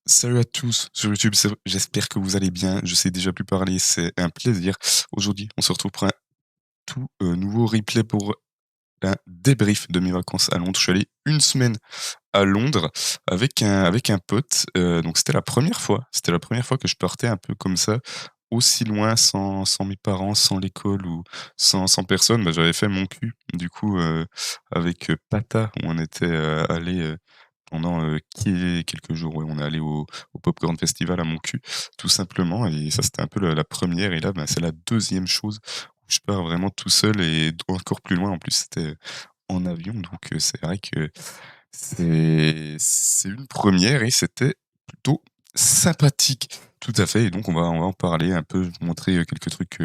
Salut à tous sur YouTube, j'espère que vous allez bien. Je sais déjà plus parler, c'est un plaisir. Aujourd'hui, on se retrouve pour un tout nouveau replay pour un débrief de mes vacances à Londres. Je suis allé une semaine à Londres avec un pote. Donc c'était la première fois que je partais un peu comme ça, aussi loin, sans mes parents, sans l'école ou sans personne. Bah, j'avais fait mon cul, du coup, avec Pata, où on était allé pendant, quelques jours, ouais, on est allé au Popcorn Festival à Montcuq, tout simplement, et ça, c'était un peu la 1re, et là, ben, c'est la deuxième chose où je pars vraiment tout seul et encore plus loin. En plus, c'était en avion, donc c'est vrai que c'est une première et c'était plutôt sympathique. Tout à fait, et donc on va en parler un peu, vous montrer, quelques trucs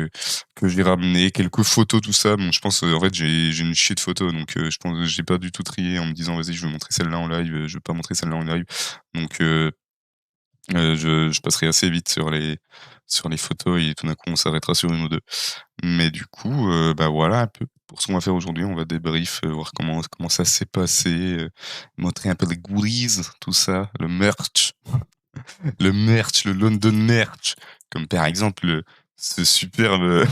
que j'ai ramenés, quelques photos, tout ça. Bon, je pense, en fait, j'ai une chier de photos, donc je pense j'ai pas du tout trié en me disant: «Vas-y, je vais montrer celle-là en live, je vais pas montrer celle-là en live». Donc je passerai assez vite sur les photos et tout d'un coup, on s'arrêtera sur une ou 2. Mais du coup, bah, voilà un peu pour ce qu'on va faire aujourd'hui. On va débrief, voir comment ça s'est passé, montrer un peu les goodies, tout ça, le London merch, comme par exemple, ce superbe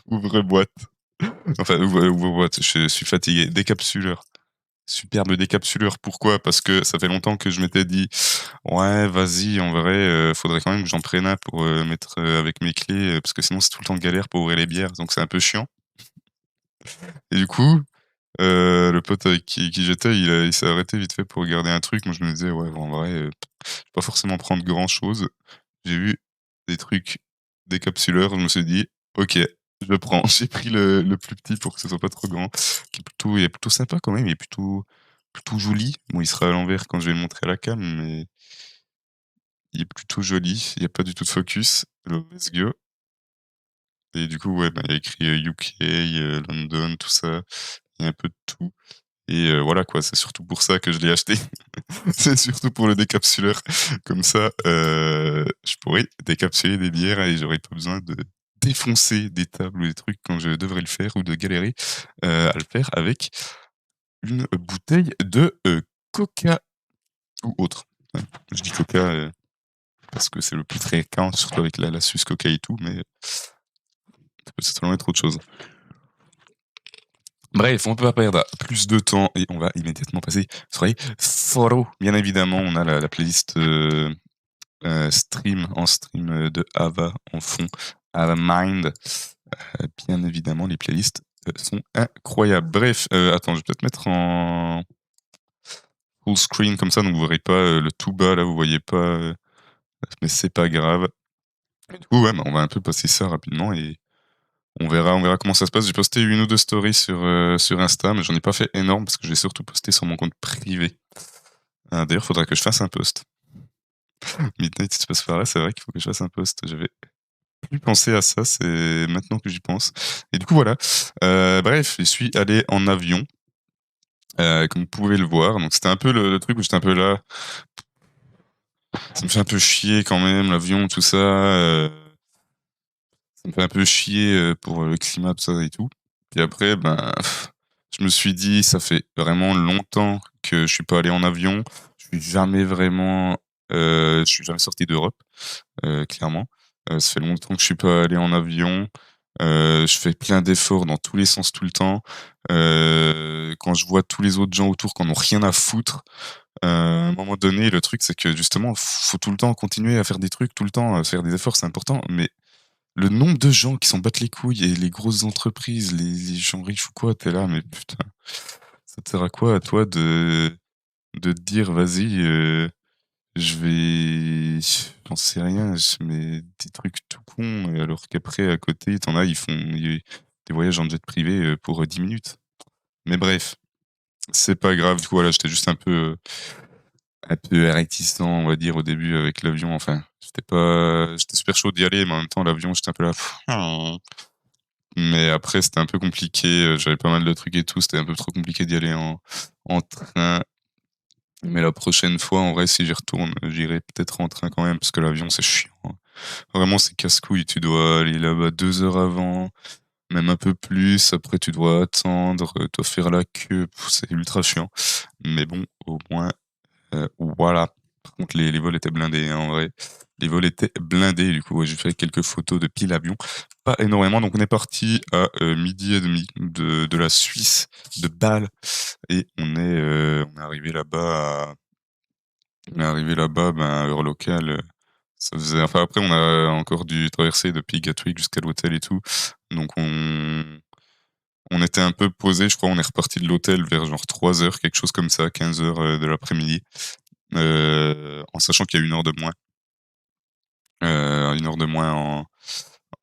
ouvre-boîte, enfin ouvre-boîte, je suis fatigué, décapsuleur. Superbe décapsuleur, pourquoi? Parce que ça fait longtemps que je m'étais dit: «Ouais, vas-y, en vrai, faudrait quand même que j'en prenne un pour, mettre, avec mes clés, parce que sinon c'est tout le temps galère pour ouvrir les bières, donc c'est un peu chiant». Et du coup, le pote avec qui j'étais, il s'est arrêté vite fait pour regarder un truc. Moi, je me disais: «Ouais, en vrai, je vais pas forcément prendre grand chose». J'ai vu des trucs décapsuleurs, je me suis dit: «OK, je prends». J'ai pris le plus petit pour que ce soit pas trop grand, il est plutôt sympa quand même, il est plutôt joli. Bon, il sera à l'envers quand je vais le montrer à la cam, mais il est plutôt joli, il y a pas du tout de focus. Alors let's go. Et du coup, ouais, bah, il y a écrit, UK, London, tout ça. Il y a un peu de tout. Et voilà quoi, c'est surtout pour ça que je l'ai acheté. C'est surtout pour le décapsuleur. Comme ça, je pourrais décapsuler des bières et j'aurais pas besoin de défoncer des tables ou des trucs quand je devrais le faire, ou de galérer, à le faire avec une bouteille de, coca ou autre. Ouais, je dis coca, parce que c'est le plus fréquent, surtout avec la suce coca et tout, mais ça peut totalement être autre chose. Bref, on peut pas perdre plus de temps et on va immédiatement passer sur les photos. Bien évidemment, on a la playlist, stream, de Ava en fond, Ava Mind. Bien évidemment, les playlists, sont incroyables. Bref, attends, je vais peut-être mettre en full screen comme ça, donc vous verrez pas, le tout bas là, vous voyez pas, mais c'est pas grave. Et du coup, ouais, bah, on va un peu passer ça rapidement et on verra comment ça se passe. J'ai posté une ou 2 stories sur Insta, mais j'en ai pas fait énorme parce que j'ai surtout posté sur mon compte privé. D'ailleurs, faudra que je fasse un post. Midnight, si tu passes par là, c'est vrai qu'il faut que je fasse un post. J'avais plus pensé à ça, c'est maintenant que j'y pense. Et du coup, voilà. Bref, je suis allé en avion, comme vous pouvez le voir. Donc c'était un peu le truc où j'étais un peu là, ça me fait un peu chier quand même l'avion, tout ça, ça me fait un peu chier, pour, le climat, tout ça et tout. Puis après, ben, je me suis dit: «Ça fait vraiment longtemps que je suis pas allé en avion». Je suis jamais sorti d'Europe, clairement. Ça fait longtemps que je suis pas allé en avion. Je fais plein d'efforts dans tous les sens tout le temps. Quand je vois tous les autres gens autour qui en ont rien à foutre, à un moment donné, le truc, c'est que justement, faut tout le temps continuer à faire des trucs, tout le temps, faire des efforts, c'est important, mais le nombre de gens qui s'en battent les couilles, et les grosses entreprises, les gens riches ou quoi, tu es là, mais putain, ça te sert à quoi à toi de te dire: «Vas-y, je vais j'en sais rien, je mets des trucs tout cons», et alors qu'après à côté, tu en as, ils font des voyages en jet privé, pour, 10 minutes. Mais bref, c'est pas grave, du coup, voilà, j'étais juste un peu réticent, on va dire, au début avec l'avion. Enfin, j'étais super chaud d'y aller, mais en même temps, l'avion, j'étais un peu là. Mais après, c'était un peu compliqué, j'avais pas mal de trucs et tout, c'était un peu trop compliqué d'y aller en train. Mais la prochaine fois, en vrai, si j'y retourne, j'irai peut-être en train quand même, parce que l'avion, c'est chiant, hein. Vraiment, c'est casse-couille. Tu dois aller là-bas 2 heures avant, même un peu plus. Après, tu dois attendre, tu dois faire la queue. C'est ultra chiant. Mais bon, au moins, voilà. contre les vols étaient blindés, hein, en vrai. Les vols étaient blindés, du coup, ouais, j'ai fait quelques photos depuis l'avion. Pas énormément, donc on est parti à, 12:30 de la Suisse, de Bâle et on est arrivé là-bas ben, heure locale, ça faisait enfin après on a encore dû traverser depuis Gatwick jusqu'à l'hôtel et tout, donc on était un peu posés, je crois, on est reparti de l'hôtel vers genre 3 heures, quelque chose comme ça, 15 heures de l'après-midi, en sachant qu'il y a 1 heure de moins, 1 heure de moins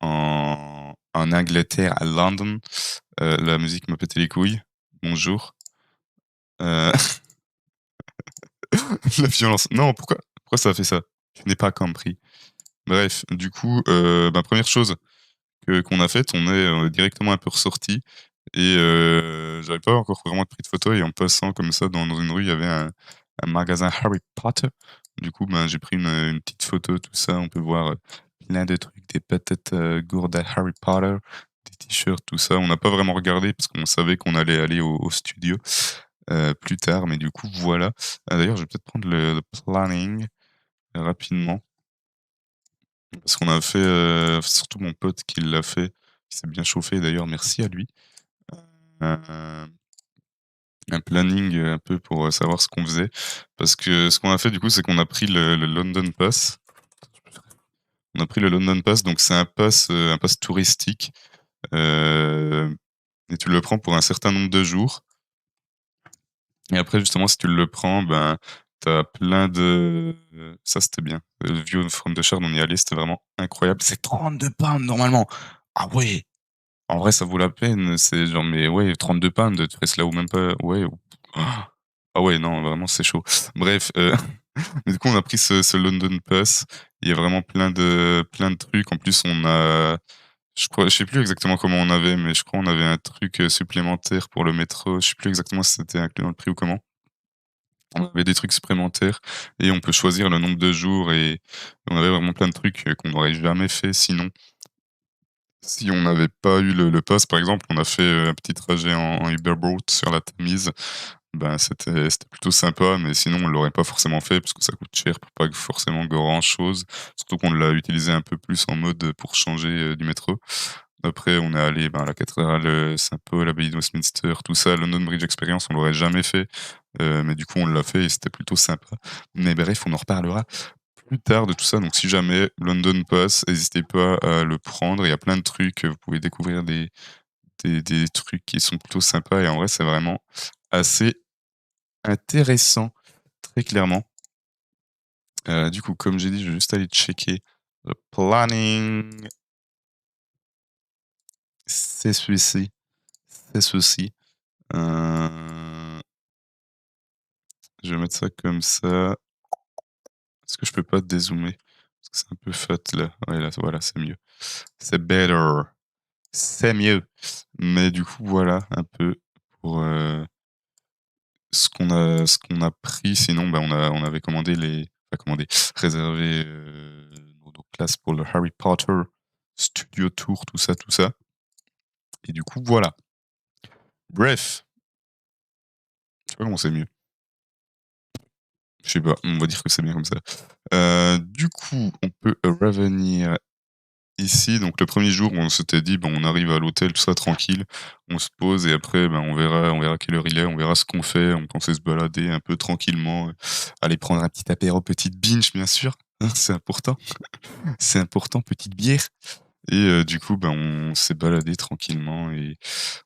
en Angleterre, à London. La musique m'a pété les couilles. Bonjour. Heu, la violence. Non, pourquoi ça a fait ça? Je n'ai pas compris. Bref, du coup, bah, 1re chose qu'on a faite, on est directement un peu ressortis et j'avais pas encore vraiment pris de photos et en passant comme ça dans une rue, il y avait un magasin Harry Potter. Du coup, ben, j'ai pris une petite photo, tout ça. On peut voir, plein de trucs, des patates, gourdes à Harry Potter, des t-shirts, tout ça. On n'a pas vraiment regardé parce qu'on savait qu'on allait aller au studio, plus tard, mais du coup, voilà. D'ailleurs, je vais peut-être prendre le planning rapidement parce qu'on a fait, surtout mon pote qui l'a fait, qui s'est bien chauffé d'ailleurs, merci à lui. Heu, un planning, un peu pour, savoir ce qu'on faisait. Parce que ce qu'on a fait du coup, c'est qu'on a pris le London Pass. On a pris le London Pass, donc c'est un pass touristique, heu et tu le prends pour un certain nombre de jours et après justement si tu le prends, ben, tu as plein de ça c'était bien. View from the Shard, on y allait, c'était vraiment incroyable. C'est 32 pounds normalement! Ah ouais! En vrai, ça vaut la peine, c'est genre mais ouais, 32 pounds, tu restes là ou même pas ouais, ah ouais, non, vraiment, c'est chaud. Bref, mais du coup, on a pris ce London Pass. Il y a vraiment plein de trucs. En plus, je sais plus exactement comment on avait, mais je crois on avait un truc, supplémentaire pour le métro. Je sais plus exactement si c'était inclus dans le prix ou comment. On avait des trucs supplémentaires et on peut choisir le nombre de jours et on avait vraiment plein de trucs, qu'on n'aurait jamais fait sinon. Si on n'avait pas eu le pass, par exemple, on a fait, un petit trajet en Uber Boat sur la Tamise. Ben, c'était plutôt sympa, mais sinon on l'aurait pas forcément fait parce que ça coûte cher pour pas forcément grand chose. Surtout qu'on l'a utilisé un peu plus en mode, pour changer, du métro. Après on est allé, ben, à la cathédrale, Saint-Paul, l'abbaye de Westminster, tout ça, London Bridge Experience, on l'aurait jamais fait, mais du coup on l'a fait et c'était plutôt sympa. Mais bref, on en reparlera plus tard de tout ça, donc si jamais London passe, hésitez pas à le prendre. Il y a plein de trucs, vous pouvez découvrir des trucs qui sont plutôt sympas et en vrai c'est vraiment assez intéressant, très clairement. Du coup, comme j'ai dit, je vais juste aller checker le planning. C'est celui-ci, c'est ceci. Heu, je vais mettre ça comme ça. Est-ce que je peux pas dézoomer? Parce que c'est un peu fat là. Ouais, là, voilà, c'est mieux. C'est better, c'est mieux. Mais du coup, voilà un peu pour, ce qu'on a pris. Sinon, bah, on avait commandé réservé, nos places pour le Harry Potter Studio Tour, tout ça et du coup, voilà. Bref, je sais pas comment c'est mieux. Je sais pas, on va dire que c'est bien comme ça. Du coup, on peut revenir ici. Donc le premier jour, on s'était dit: «Bon, on arrive à l'hôtel, tout ça, tranquille, on se pose et après, ben, on verra quelle heure il est, on verra ce qu'on fait». On pensait se balader un peu tranquillement, aller prendre un petit apéro, petite binge, bien sûr, hein, c'est important. C'est important, petite bière et du coup, ben, on s'est baladé tranquillement et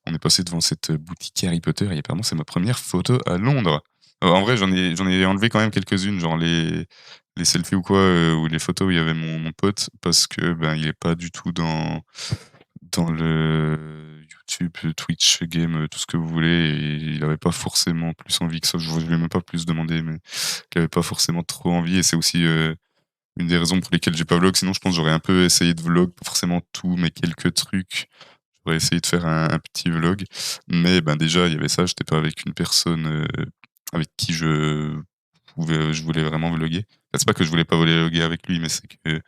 on est passé devant cette, boutique Harry Potter et apparemment c'est ma première photo à Londres. En vrai, j'en ai enlevé quand même quelques-unes, genre les selfies ou quoi, ou les photos où il y avait mon pote parce que, ben, il est pas du tout dans le YouTube, Twitch, game, tout ce que vous voulez et il avait pas forcément plus envie que ça. Je lui ai même pas plus demandé, mais qu'il avait pas forcément trop envie et c'est aussi, une des raisons pour lesquelles j'ai pas vlog. Sinon, je pense j'aurais un peu essayé de vlog, pas forcément tout, mais quelques trucs. J'aurais essayé de faire un petit vlog, mais ben, déjà, il y avait ça, j'étais pas avec une personne, avec qui je voulais vraiment vlogger. Enfin, c'est pas que je voulais pas vlogger avec lui, mais c'est que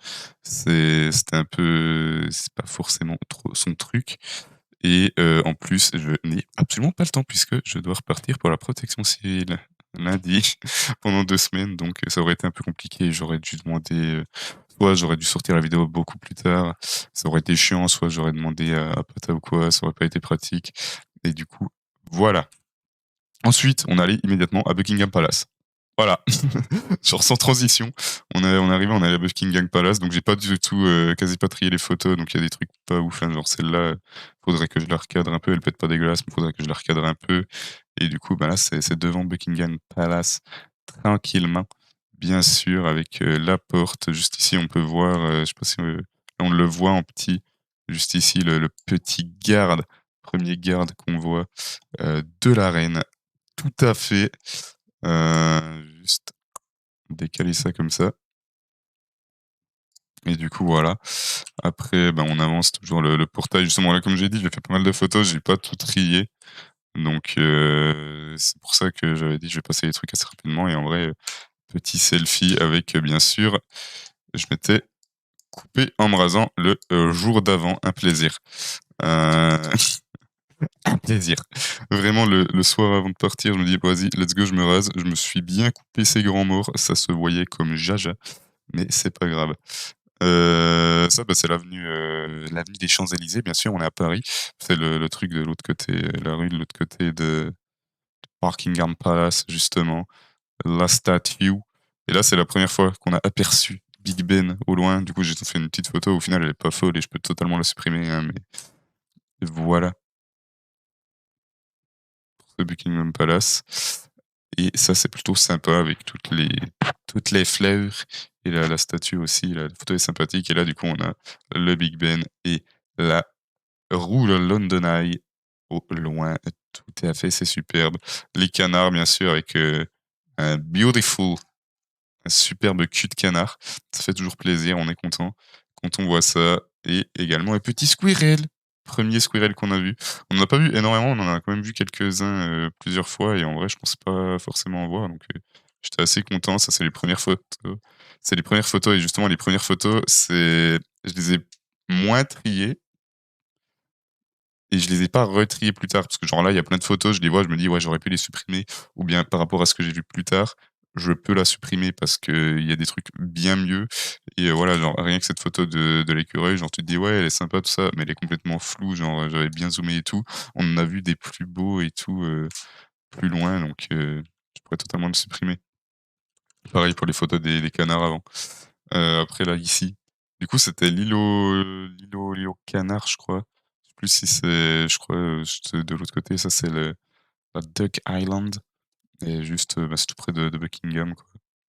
c'était un peu c'est pas forcément trop son truc et en plus, je n'ai absolument pas le temps puisque je dois repartir pour la protection civile. lundi pendant 2 semaines, donc ça aurait été un peu compliqué. J'aurais dû demander, soit j'aurais dû sortir la vidéo beaucoup plus tard, ça aurait été chiant, soit j'aurais demandé à Pata ou quoi, ça aurait pas été pratique et du coup, voilà. Ensuite, on est allé immédiatement à Buckingham Palace. Voilà, genre sans transition, on est arrivé, on est allé à Buckingham Palace, donc j'ai pas du tout, quasi pas trié les photos, donc il y a des trucs pas ouf, hein, genre celle-là, faudrait que je la recadre un peu, elle peut être pas dégueulasse, mais faudrait que je la recadre un peu et du coup, bah, là, c'est devant Buckingham Palace, tranquillement, bien sûr, avec, la porte. Juste ici, on peut voir, je sais pas si, on le voit en petit, juste ici, le petit garde, premier garde qu'on voit, de la reine. Tout à fait. Juste décaler ça comme ça et du coup, voilà. Après, ben, on avance toujours le portail. Justement, là, comme j'ai dit, j'ai fait pas mal de photos, j'ai pas tout trié. Donc c'est pour ça que j'avais dit: «Je vais passer les trucs assez rapidement» et en vrai, petit selfie avec, bien sûr, je m'étais coupé en me rasant le, jour d'avant. Un plaisir. Heu, un plaisir. Vraiment le soir avant de partir, je me dis: «Vas-y, let's go, je me rase». Je me suis bien coupé ces grands morts, ça se voyait comme jaja, mais c'est pas grave. Ça, bah, c'est l'avenue des Champs-Élysées, bien sûr, on est à Paris. C'est le truc de l'autre côté, la rue de l'autre côté de Buckingham Palace, justement, la statue et là, c'est la première fois qu'on a aperçu Big Ben au loin. Du coup, j'ai fait une petite photo. Au final, elle est pas folle et je peux totalement la supprimer, hein, mais voilà pour ce Buckingham Palace et ça, c'est plutôt sympa avec toutes les fleurs et la statue aussi. La photo est sympathique et là, du coup, on a le Big Ben et la roule London Eye au loin, tout à fait, c'est superbe. Les canards, bien sûr, avec, un superbe cul de canard. Ça fait toujours plaisir, on est content quand on voit ça et également un petit squirrel. Premier squirrel qu'on a vu. On n'en a pas vu énormément, on en a quand même vu quelques-uns, plusieurs fois et en vrai, je pensais pas forcément en voir donc j'étais assez content. Ça, c'est les premières photos et justement les premières photos, je les ai moins triées et je les ai pas retriés plus tard, parce que genre là, il y a plein de photos, je les vois, je me dis: «Ouais, j'aurais pu les supprimer» ou bien par rapport à ce que j'ai vu plus tard, je peux la supprimer parce qu'il y a des trucs bien mieux et voilà, genre rien que cette photo de l'écureuil, genre tu te dis: «Ouais, elle est sympa tout ça», mais elle est complètement floue, genre, j'avais bien zoomé et tout. On en a vu des plus beaux et tout, plus loin donc je pourrais totalement le supprimer. Pareil pour les photos des canards avant. Après là, ici, du coup, c'était l'îlot Canard, je crois. Je sais plus si c'est je crois, juste de l'autre côté, ça c'est la Duck Island et juste, bah, c'est tout près de Buckingham, quoi.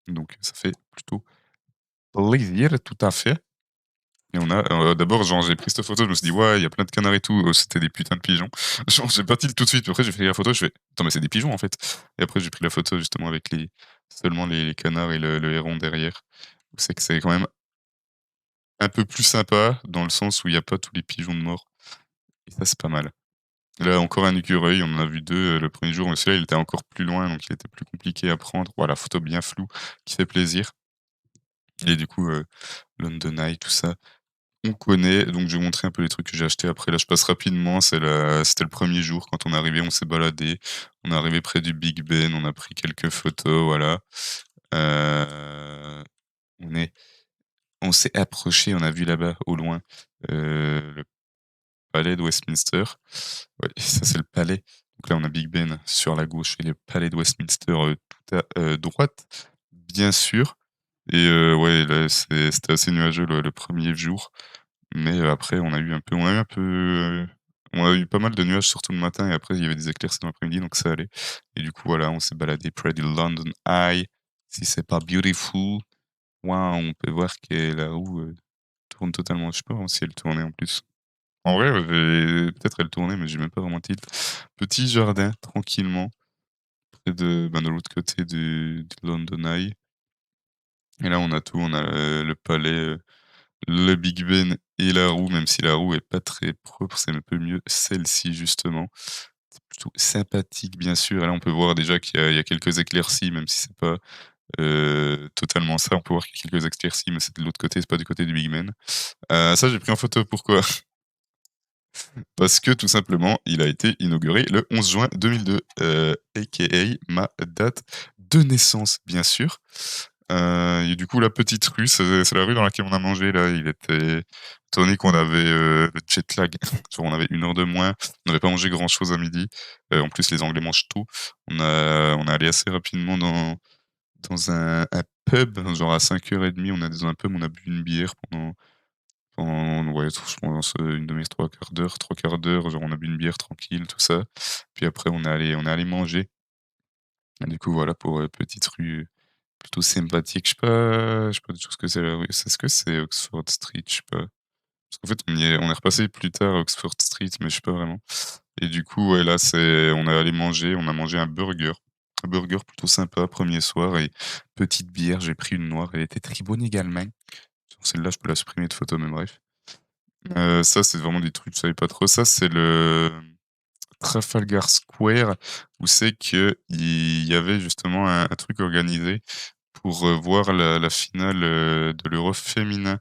Donc ça fait plutôt plaisir, tout à fait et on a, d'abord, genre, j'ai pris cette photo, je me suis dit: «Ouais, il y a plein de canards et tout», c'était des putains de pigeons. Genre, j'ai pas tilt tout de suite, puis après j'ai pris la photo, je fais: «Attends, mais c'est des pigeons, en fait» et après j'ai pris la photo justement avec seulement les canards et le héron derrière. C'est que c'est quand même un peu plus sympa, dans le sens où il y a pas tous les pigeons de mort et ça, c'est pas mal. Là, encore un écureuil, on en a vu 2 le premier jour, mais celui-là, il était encore plus loin, donc il était plus compliqué à prendre. Voilà, photo bien floue qui fait plaisir et du coup, London Eye, tout ça, on connaît. Donc je vais vous montrer un peu les trucs que j'ai achetés après. Là, je passe rapidement, c'était le premier jour. Quand on est arrivé, on s'est baladé. On est arrivé près du Big Ben, on a pris quelques photos, voilà. Heu, on est on s'est approché, on a vu là-bas, au loin, le palais de Westminster. Ouais, ça c'est le palais. Donc là, on a Big Ben sur la gauche et le palais de Westminster, tout à, droite, bien sûr et ouais, là, c'était assez nuageux le 1er jour, mais après on a eu pas mal de nuages, surtout le matin et après il y avait des éclaircies dans l'après-midi, donc ça allait et du coup, voilà, on s'est baladé près du London Eye. Si c'est pas beautiful, waouh, on peut voir que la roue, tourne totalement. Je sais pas vraiment si elle tournait en plus. En vrai, peut-être elle tournait, mais j'ai même pas vraiment tilt. Petit jardin, tranquillement, près de l'autre côté du London Eye et là, on a tout, on a, le palais, le Big Ben et la roue, même si la roue est pas très propre, c'est un peu mieux celle-ci, justement. C'est plutôt sympathique, bien sûr et là, on peut voir déjà qu'il y a quelques éclaircies, même si c'est pas, totalement ça. On peut voir qu'il y a quelques éclaircies, mais c'est de l'autre côté, c'est pas du côté du Big Ben. Ça, j'ai pris en photo, pourquoi? Parce que tout simplement, il a été inauguré le 11 juin 2002, AKA ma date de naissance, bien sûr. Et du coup, la petite rue, c'est la rue dans laquelle on a mangé là. Il était étant donné qu'on avait, le jet lag, genre on avait 1 heure de moins, on n'avait pas mangé grand chose à midi. En plus les Anglais mangent tout. On est allé assez rapidement dans un pub, genre à 5h30, on est allé dans un pub, on a bu une bière pendant ouais, je pense, 1/2, 3/4 d'heure, 3/4 d'heure, genre on a bu une bière tranquille, tout ça. Puis après on est allé manger. Et du coup voilà pour, petite rue plutôt sympathique. Je sais pas du tout ce que c'est la rue. C'est ce que c'est Oxford Street? Je sais pas. Parce qu'en fait on est repassé plus tard à Oxford Street, mais je sais pas vraiment. Et du coup, ouais, là on a mangé un burger. Un burger plutôt sympa, premier soir et petite bière, j'ai pris une noire, elle était très bonne également. Sur celle-là, je peux la supprimer de photo, mais bref. Ça, c'est vraiment des trucs, je savais pas trop. Ça, c'est le Trafalgar Square où c'est qu'il y avait justement un truc organisé pour, voir la finale, de l'Euro féminin,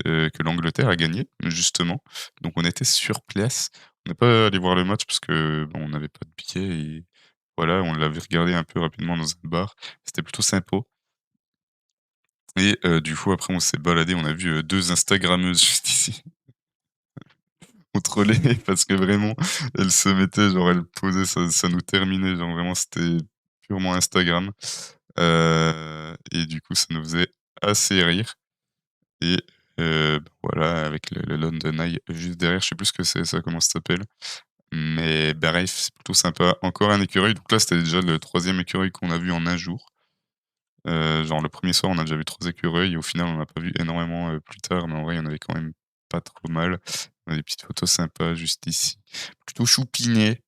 que l'Angleterre a gagné, justement. Donc on était sur place. On n'est pas allé voir le match parce que, bon, on n'avait pas de billets et voilà, on l'avait regardé un peu rapidement dans un bar. C'était plutôt sympa et du coup après on s'est baladé, on a vu, 2 instagrammeuses juste ici. On trollait parce que vraiment, elle se mettait, genre elle posait, ça nous terminait, genre vraiment c'était purement Instagram. Et du coup ça nous faisait assez rire et bah, voilà avec le London Eye juste derrière, je sais plus ce que c'est ça, comment ça s'appelle? Mais bref, c'est plutôt sympa. Encore un écureuil, donc là c'était déjà le 3e écureuil qu'on a vu en un jour. Genre le premier soir, on a déjà vu 3 écureuils et au final, on en a pas vu énormément, plus tard, mais en vrai, il y en avait quand même pas trop mal. On a des petites photos sympas juste ici, plutôt choupiné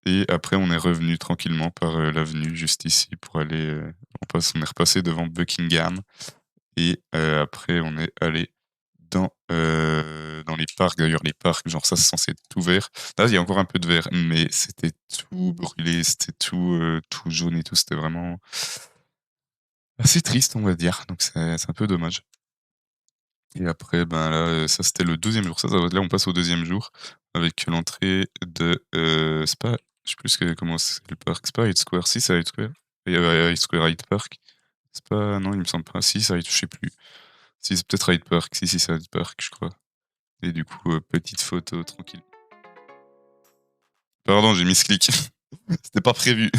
et après on est revenu tranquillement par, l'avenue juste ici pour aller, on est repassé devant Buckingham et après on est allé dans les parcs. D'ailleurs les parcs, genre ça, c'est censé être tout vert. Là, il y a encore un peu de vert, mais c'était tout brûlé, c'était tout jaune et tout, c'était vraiment assez triste, on va dire, donc c'est un peu dommage et après, ben, là, ça c'était le 2e jour. Là, on passe au 2e jour avec l'entrée de, c'est pas je sais plus comment c'est le parc, c'est pas Hyde Square? Si, c'est Hyde Square. Il y a Hyde Square, Hyde Park. C'est pas non, il me semble pas. Si, c'est Hyde, je sais plus. Si, c'est peut-être Hyde Park. Si, c'est Hyde Park, je crois et du coup, petite photo tranquille. Pardon, j'ai mis ce clic. C'était pas prévu.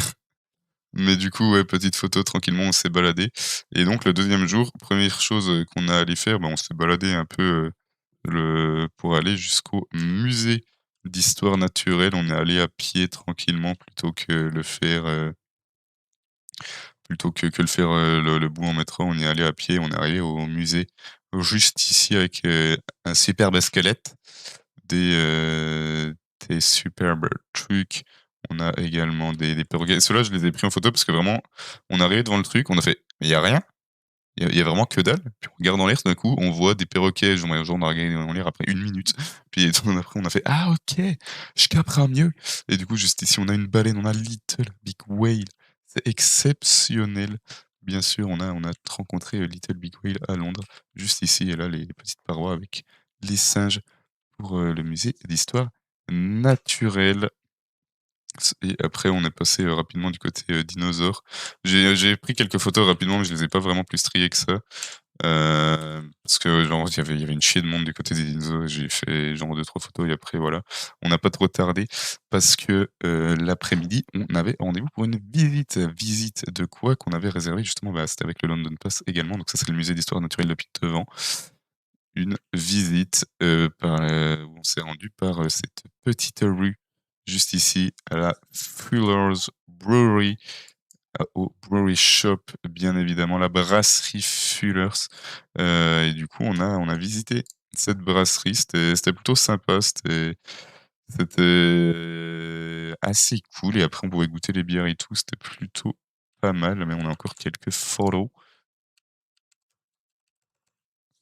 Mais du coup, ouais, petite photo tranquillement, on s'est baladé et donc le 2e jour, première chose, qu'on a allé faire, bah, on s'est baladé un peu, pour aller jusqu'au musée d'histoire naturelle. On est allé à pied tranquillement plutôt que le faire, le bout en métro. On est allé à pied, on est arrivé au musée juste ici avec, un superbe squelette, des, heu, des superbes trucs. On a également des perroquets. Ceux-là, je les ai pris en photo parce que vraiment, on est arrivé devant le truc, on a fait: «Mais il y a rien?» Il y a vraiment que dalle. Puis on regarde dans l'air, tout d'un coup, on voit des perroquets, genre on a regardé dans l'air après 1 minute. Puis après on a fait: «Ah OK, je comprends mieux» et du coup, juste ici, on a une baleine, on a Little Big Whale. C'est exceptionnel. Bien sûr, on a rencontré, Little Big Whale à Londres, juste ici et là, les petites parois avec les singes pour, le musée d'histoire naturelle. Et après on est passé, rapidement du côté, dinosaures. J'ai pris quelques photos rapidement, mais je les ai pas vraiment plus triées que ça. Parce que genre il y avait une chier de monde du côté des dinos, j'ai fait genre 2-3 photos et après voilà. On n'a pas trop tardé parce que, l'après-midi, on avait rendez-vous pour une visite. Visite de quoi? Qu'on avait réservé justement, bah, c'était avec le London Pass également, donc ça c'est le musée d'histoire naturelle de Devant. Une visite, où on s'est rendu par, cette petite rue juste ici à la Fuller's Brewery. Au brewery shop, bien évidemment, la brasserie Fuller's, et du coup, on a visité cette brasserie, c'était plutôt sympa, c'était assez cool et après on pouvait goûter les bières et tout, c'était plutôt pas mal, mais on a encore quelques photos.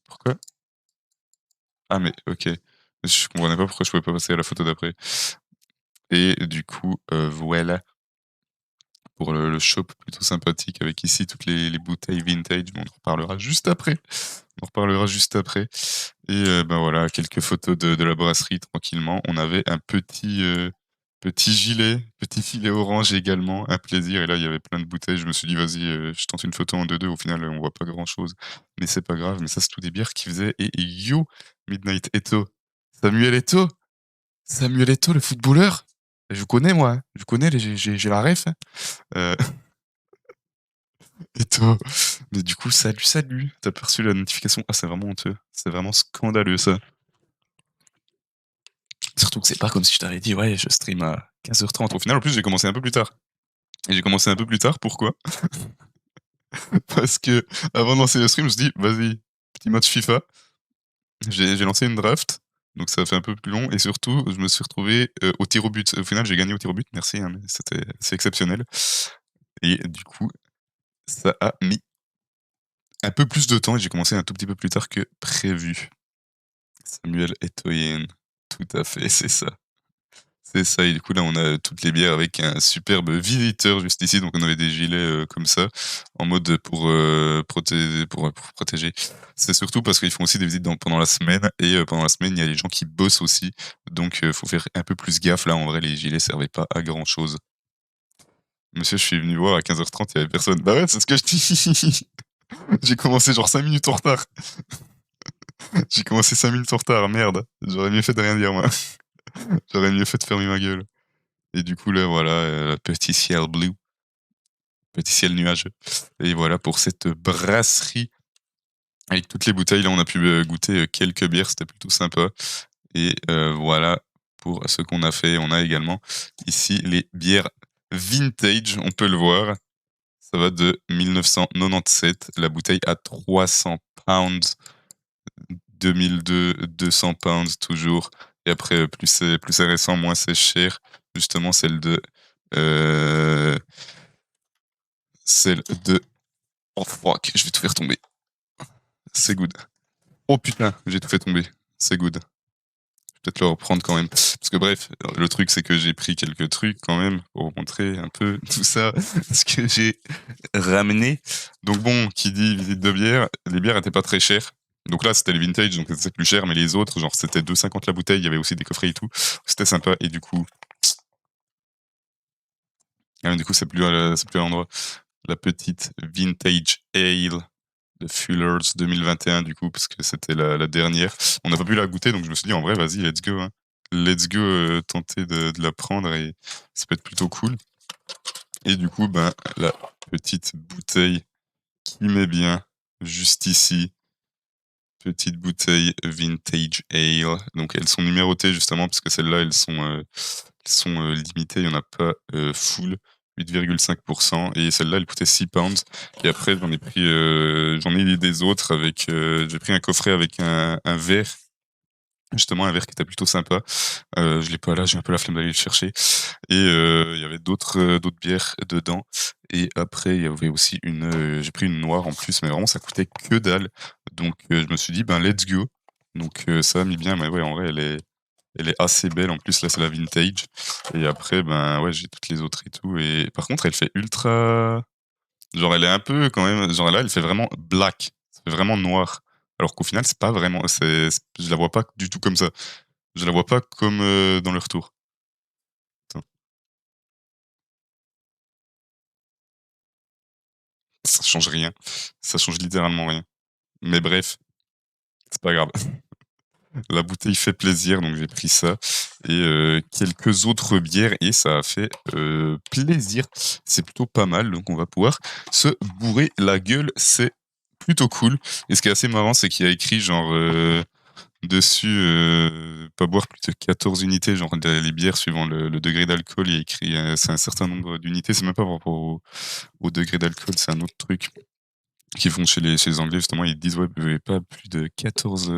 Pourquoi? Ah mais OK. Je comprenais pas pourquoi je pouvais pas passer à la photo d'après et du coup, voilà pour le shop plutôt sympathique avec ici toutes les bouteilles vintage, mais on en reparlera juste après. On en reparlera juste après et bah, voilà, quelques photos de la brasserie tranquillement. On avait un petit filet orange également, un plaisir et là, il y avait plein de bouteilles. Je me suis dit: «Vas-y, je tente une photo en 2-2». Au final, on voit pas grand-chose, mais c'est pas grave. Mais ça, c'est tout des bières qu'ils faisaient et yo, Midnight Eto'o, Samuel Eto'o! Samuel Eto'o, le footballeur! Je connais moi, hein, je connais, j'ai la ref, hein. Heu, Eto'o, mais du coup, salut, salut! Tu as pas reçu la notification? Ah, c'est vraiment honteux, c'est vraiment scandaleux ça. Surtout que c'est pas comme si je t'avais dit: «Ouais, je stream à 15h30». Au final, en plus, j'ai commencé un peu plus tard et j'ai commencé un peu plus tard, pourquoi? Parce qu'avant de lancer le stream, je me suis dit: «Vas-y, petit match FIFA». J'ai lancé une draft, donc ça a fait un peu plus long et surtout, je me suis retrouvé, au tir au but. Au final, j'ai gagné au tir au but, merci, hein, mais c'est exceptionnel et du coup, ça a mis un peu plus de temps et j'ai commencé un tout petit peu plus tard que prévu. Samuel Eto'o, tout à fait, c'est ça. C'est ça et du coup, là, on a toutes les bières avec un superbe visiteur juste ici, donc on avait des gilets, comme ça, en mode pour, pour protéger. C'est surtout parce qu'ils font aussi des visites pendant la semaine et pendant la semaine, il y a les gens qui bossent aussi, donc faut faire un peu plus gaffe. Là, en vrai, les gilets servaient pas à grand chose. Monsieur, je suis venu voir à 15h30, il y avait personne. Bah ouais, c'est ce que je dis! J'ai commencé genre 5 minutes en retard. J'ai commencé 5 minutes en retard, merde. J'aurais mieux fait de rien dire moi. J'aurais mieux fait de fermer ma gueule. Et du coup là voilà, petit ciel bleu, petit ciel nuageux et voilà pour cette brasserie avec toutes les bouteilles. Là, on a pu, goûter, quelques bières, c'était plutôt sympa et voilà pour ce qu'on a fait. On a également ici les bières vintage, on peut le voir. Ça va de 1997, la bouteille à 300 pounds, 2002, 200 pounds toujours et après, plus c'est récent, moins c'est cher. Justement heu, celle de oh fuck, je vais tout faire tomber. C'est good. Oh putain, j'ai tout fait tomber. C'est good. Je vais peut-être le reprendre quand même. Parce que bref, le truc c'est que j'ai pris quelques trucs quand même pour vous montrer un peu tout ça, ce que j'ai ramené. Donc bon, qui dit visite de bière, les bières étaient pas très chères. Donc là, c'était les vintage, donc c'était plus cher, mais les autres, genre c'était 2,50 la bouteille, il y avait aussi des coffrets et tout. C'était sympa et du coup c'est plus à l'endroit. La petite vintage ale de Fuller's 2021 du coup, parce que c'était la dernière. On n'a pas pu la goûter, donc je me suis dit: «En vrai, vas-y, let's go, hein. Let's go, tenter de la prendre et ça peut être plutôt cool» et du coup, ben, la petite bouteille qui met bien, juste ici, petite bouteille vintage ale. Donc elles sont numérotées justement parce que celles-là, limitées, il y en a pas, full, 8,5 et celle-là, elle coûtait 6 pounds et après j'en ai des autres avec, j'ai pris un coffret avec un verre, justement un verre qui était plutôt sympa. Je l'ai pas là, j'ai un peu la flemme d'aller le chercher et il y avait d'autres bières dedans et après il y avait aussi j'ai pris une noire en plus, mais vraiment ça coûtait que dalle. Donc je me suis dit: «Ben, let's go». Donc ça a mis bien, mais ouais, en vrai, elle est assez belle. En plus, là, c'est la vintage et après, ben, ouais, j'ai toutes les autres et tout et par contre, elle fait ultra genre, elle est un peu quand même genre, là, elle fait vraiment black, ça fait vraiment noir. Alors qu'au final, c'est pas vraiment je la vois pas du tout comme ça. Je la vois pas comme, dans le retour. Attends, ça change rien. Ça change littéralement rien. Mais bref, c'est pas grave. La bouteille fait plaisir, donc j'ai pris ça et quelques autres bières et ça a fait, plaisir. C'est plutôt pas mal, donc on va pouvoir se bourrer la gueule, c'est plutôt cool et ce qui est assez marrant, c'est qu'il y a écrit genre, dessus, pas boire plus de 14 unités, genre les bières suivant le degré d'alcool, il y a écrit, c'est un certain nombre d'unités, c'est même pas par rapport au degré d'alcool, c'est un autre truc qu'ils font chez les Anglais justement, ils disent: «Ouais, buvez pas plus de 14,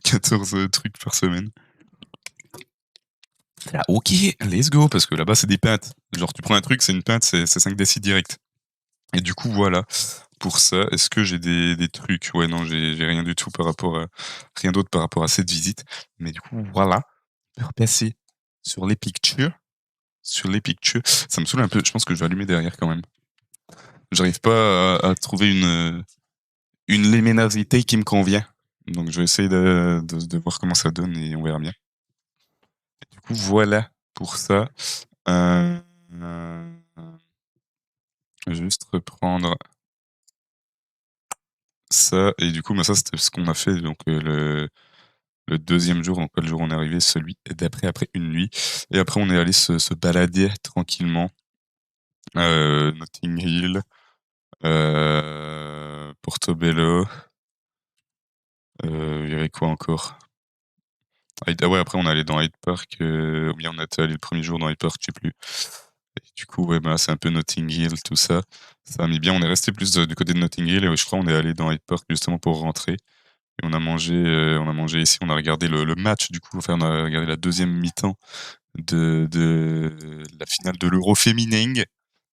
14, trucs par semaine». Ah OK, let's go, parce que là-bas, c'est des pintes. Genre, tu prends un truc, c'est une pinte, c'est 5 décis direct et du coup, voilà, pour ça. Est-ce que j'ai des trucs? Ouais, non, j'ai rien du tout rien d'autre par rapport à cette visite, mais du coup, voilà, on peut repasser sur les pictures. sur les pictures. Ça me saoule un peu. Je pense que je vais allumer derrière quand même. J'arrive pas à trouver une luminosité qui me convient. Donc je vais essayer de voir comment ça donne et on verra bien. Du coup, voilà pour ça. Je vais juste reprendre ça et du coup, ça c'était ce qu'on a fait donc le 2e jour, donc pas le jour où on est arrivé, celui d'après, après une nuit et après on est allé se balader tranquillement, Notting Hill, Portobello, il y avait quoi encore? Ah ouais, après on est allé dans Hyde Park, ou bien on était allé le 1er jour dans Hyde Park, je sais plus et du coup, ouais, c'est un peu Notting Hill, tout ça. Ça a mis bien, on est resté plus, du côté de Notting Hill et ouais, je crois on est allé dans Hyde Park justement pour rentrer et on a mangé ici, on a regardé le match du coup, enfin on a regardé la 2e mi-temps de la finale de l'Euro féminin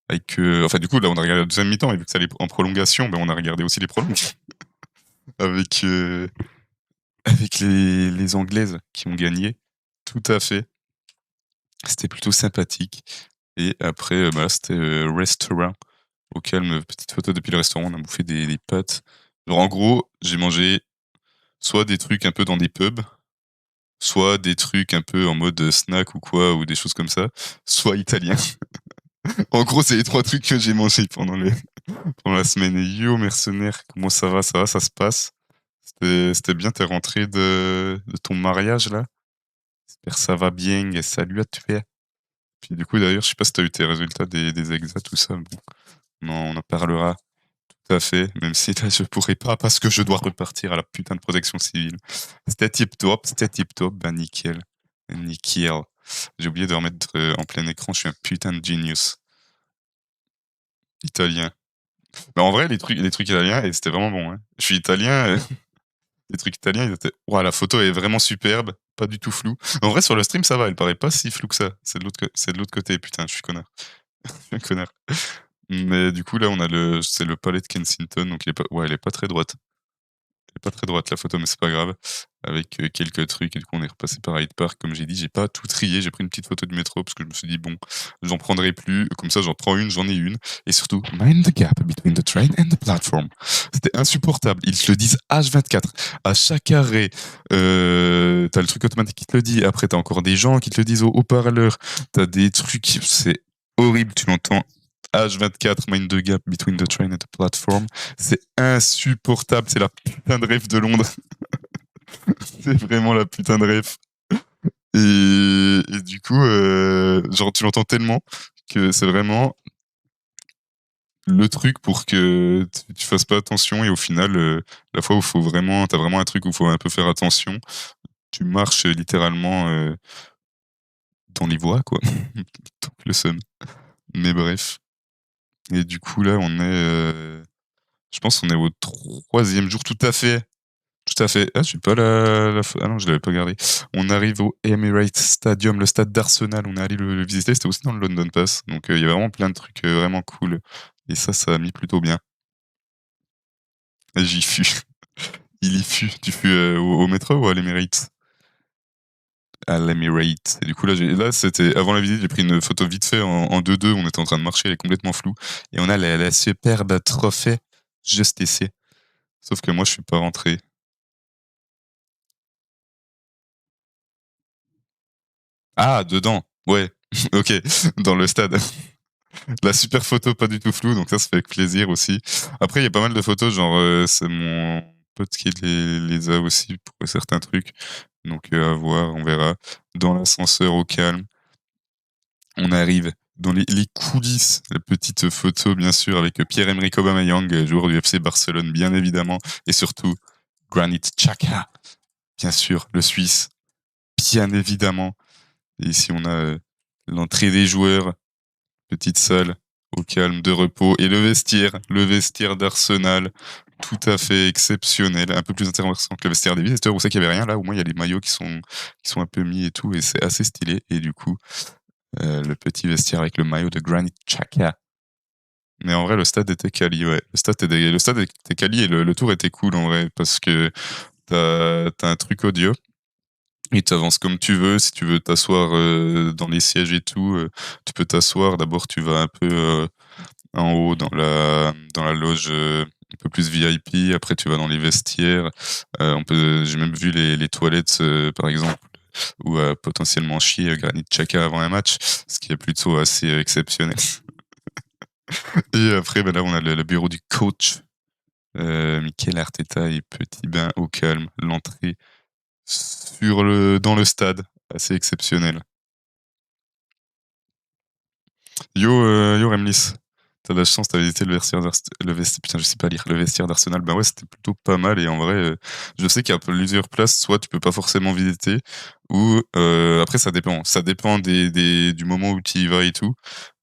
avec, enfin du coup là on a regardé la 2e mi-temps et vu que ça allait en prolongation, on a regardé aussi les prolongations avec, avec les Anglaises qui ont gagné. Tout à fait. C'était plutôt sympathique et après, là c'était, restaurant au calme, petite photo depuis le restaurant, on a bouffé des pâtes. Genre en gros, j'ai mangé soit des trucs un peu dans des pubs, soit des trucs un peu en mode, snack ou quoi, ou des choses comme ça, soit italien. En gros, c'est les 3 trucs que j'ai mangés pendant la semaine et yo mercenaire, comment ça va? Ça va, ça se passe? C'était bien, tu es rentré de ton mariage là? J'espère ça va bien et salut à toi. Puis du coup d'ailleurs, je sais pas si tu as eu tes résultats des exas, tout ça, bon, on en parlera. Tout à fait, même si là je pourrais pas parce que je dois repartir à la putain de protection civile. C'était tip top, bah nickel. Nickel. J'ai oublié de remettre, en plein écran, je suis un putain de genius. Italien. Bah en vrai les trucs italiens et c'était vraiment bon, hein. Je suis italien, les trucs italiens ils étaient waouh la photo est vraiment superbe, pas du tout floue. En vrai sur le stream ça va, elle paraît pas si floue que ça. C'est de l'autre côté, putain je suis connard. Je suis un connard. Mais du coup là on a c'est le palais de Kensington donc il est pas très droite. Elle est pas très droite la photo, mais c'est pas grave. Avec, quelques trucs et du coup on est repassé par Hyde Park. Comme j'ai dit, j'ai pas tout trié, j'ai pris une petite photo du métro parce que je me suis dit: «Bon, j'en prendrai plus, comme ça j'en prends une, j'en ai une» et surtout mind the gap between the train and the platform. C'était insupportable. Ils te le disent H24 à chaque arrêt. Tu le truc automatique qui te le dit. Après, t'as encore des gens qui te le disent au haut-parleur. T'as des trucs, c'est horrible. Tu l'entends H24, mind the gap between the train and the platform. C'est insupportable. C'est la putain de rêve de Londres. C'est vraiment la putain de ref. Et du coup, genre, tu l'entends tellement que c'est vraiment le truc pour que tu fasses pas attention et au final, la fois où t'as vraiment un truc où il faut un peu faire attention, tu marches littéralement dans les voies, quoi. Donc le seum. Mais bref. Et du coup, là, je pense qu'on est au 3e jour, tout à fait. Tout à fait. Ah, j'ai pas ah non, je l'avais pas gardé. On arrive au Emirates Stadium, le stade d'Arsenal. On est allé le visiter. C'était aussi dans le London Pass. Donc, il y a vraiment plein de trucs vraiment cool. Et ça a mis plutôt bien. J'y fus. Il y fut. Tu fus au métro ou à l'Emirates? À l'Emirates. Et du coup, là, c'était avant la visite. J'ai pris une photo vite fait en 2-2. On était en train de marcher. Elle est complètement floue. Et on a la superbe trophée juste ici. Sauf que moi, je suis pas rentré. Ah, dedans. Ouais. Ok. Dans le stade. La super photo pas du tout floue, donc ça fait plaisir aussi. Après, il y a pas mal de photos, genre, c'est mon pote qui les a aussi pour certains trucs. Donc, à voir, on verra. Dans l'ascenseur au calme, on arrive dans les coulisses, la petite photo bien sûr avec Pierre-Emerick Aubameyang, joueur du FC Barcelone bien évidemment, et surtout Granit Xhaka, bien sûr, le Suisse, bien évidemment. Et ici on a l'entrée des joueurs, petite salle au calme de repos et le vestiaire d'Arsenal, tout à fait exceptionnel, un peu plus intéressant que le vestiaire des visiteurs où c'est qu'il y avait rien. Là au moins il y a les maillots qui sont un peu mis et tout et c'est assez stylé et du coup le petit vestiaire avec le maillot de Granit Xhaka. Mais en vrai le stade était quali, ouais. Le stade était quali et le tour était cool en vrai parce que t'as un truc audio Et t'avances comme tu veux. Si tu veux t'asseoir dans les sièges et tout, tu peux t'asseoir. D'abord, tu vas un peu en haut dans la loge un peu plus VIP. Après, tu vas dans les vestiaires. J'ai même vu les toilettes, par exemple, où potentiellement chier Granit Xhaka avant un match, ce qui est plutôt assez exceptionnel. Et après, ben là, on a le bureau du coach, Mikel Arteta et petit bain au calme. L'entrée dans le stade, assez exceptionnel. Yo Remlis, t'as de la chance, t'as visité putain, je sais pas lire, le vestiaire d'Arsenal. Ben ouais, c'était plutôt pas mal et en vrai, je sais qu'il y a plusieurs places, soit tu peux pas forcément visiter, ou après ça dépend du moment où tu y vas et tout,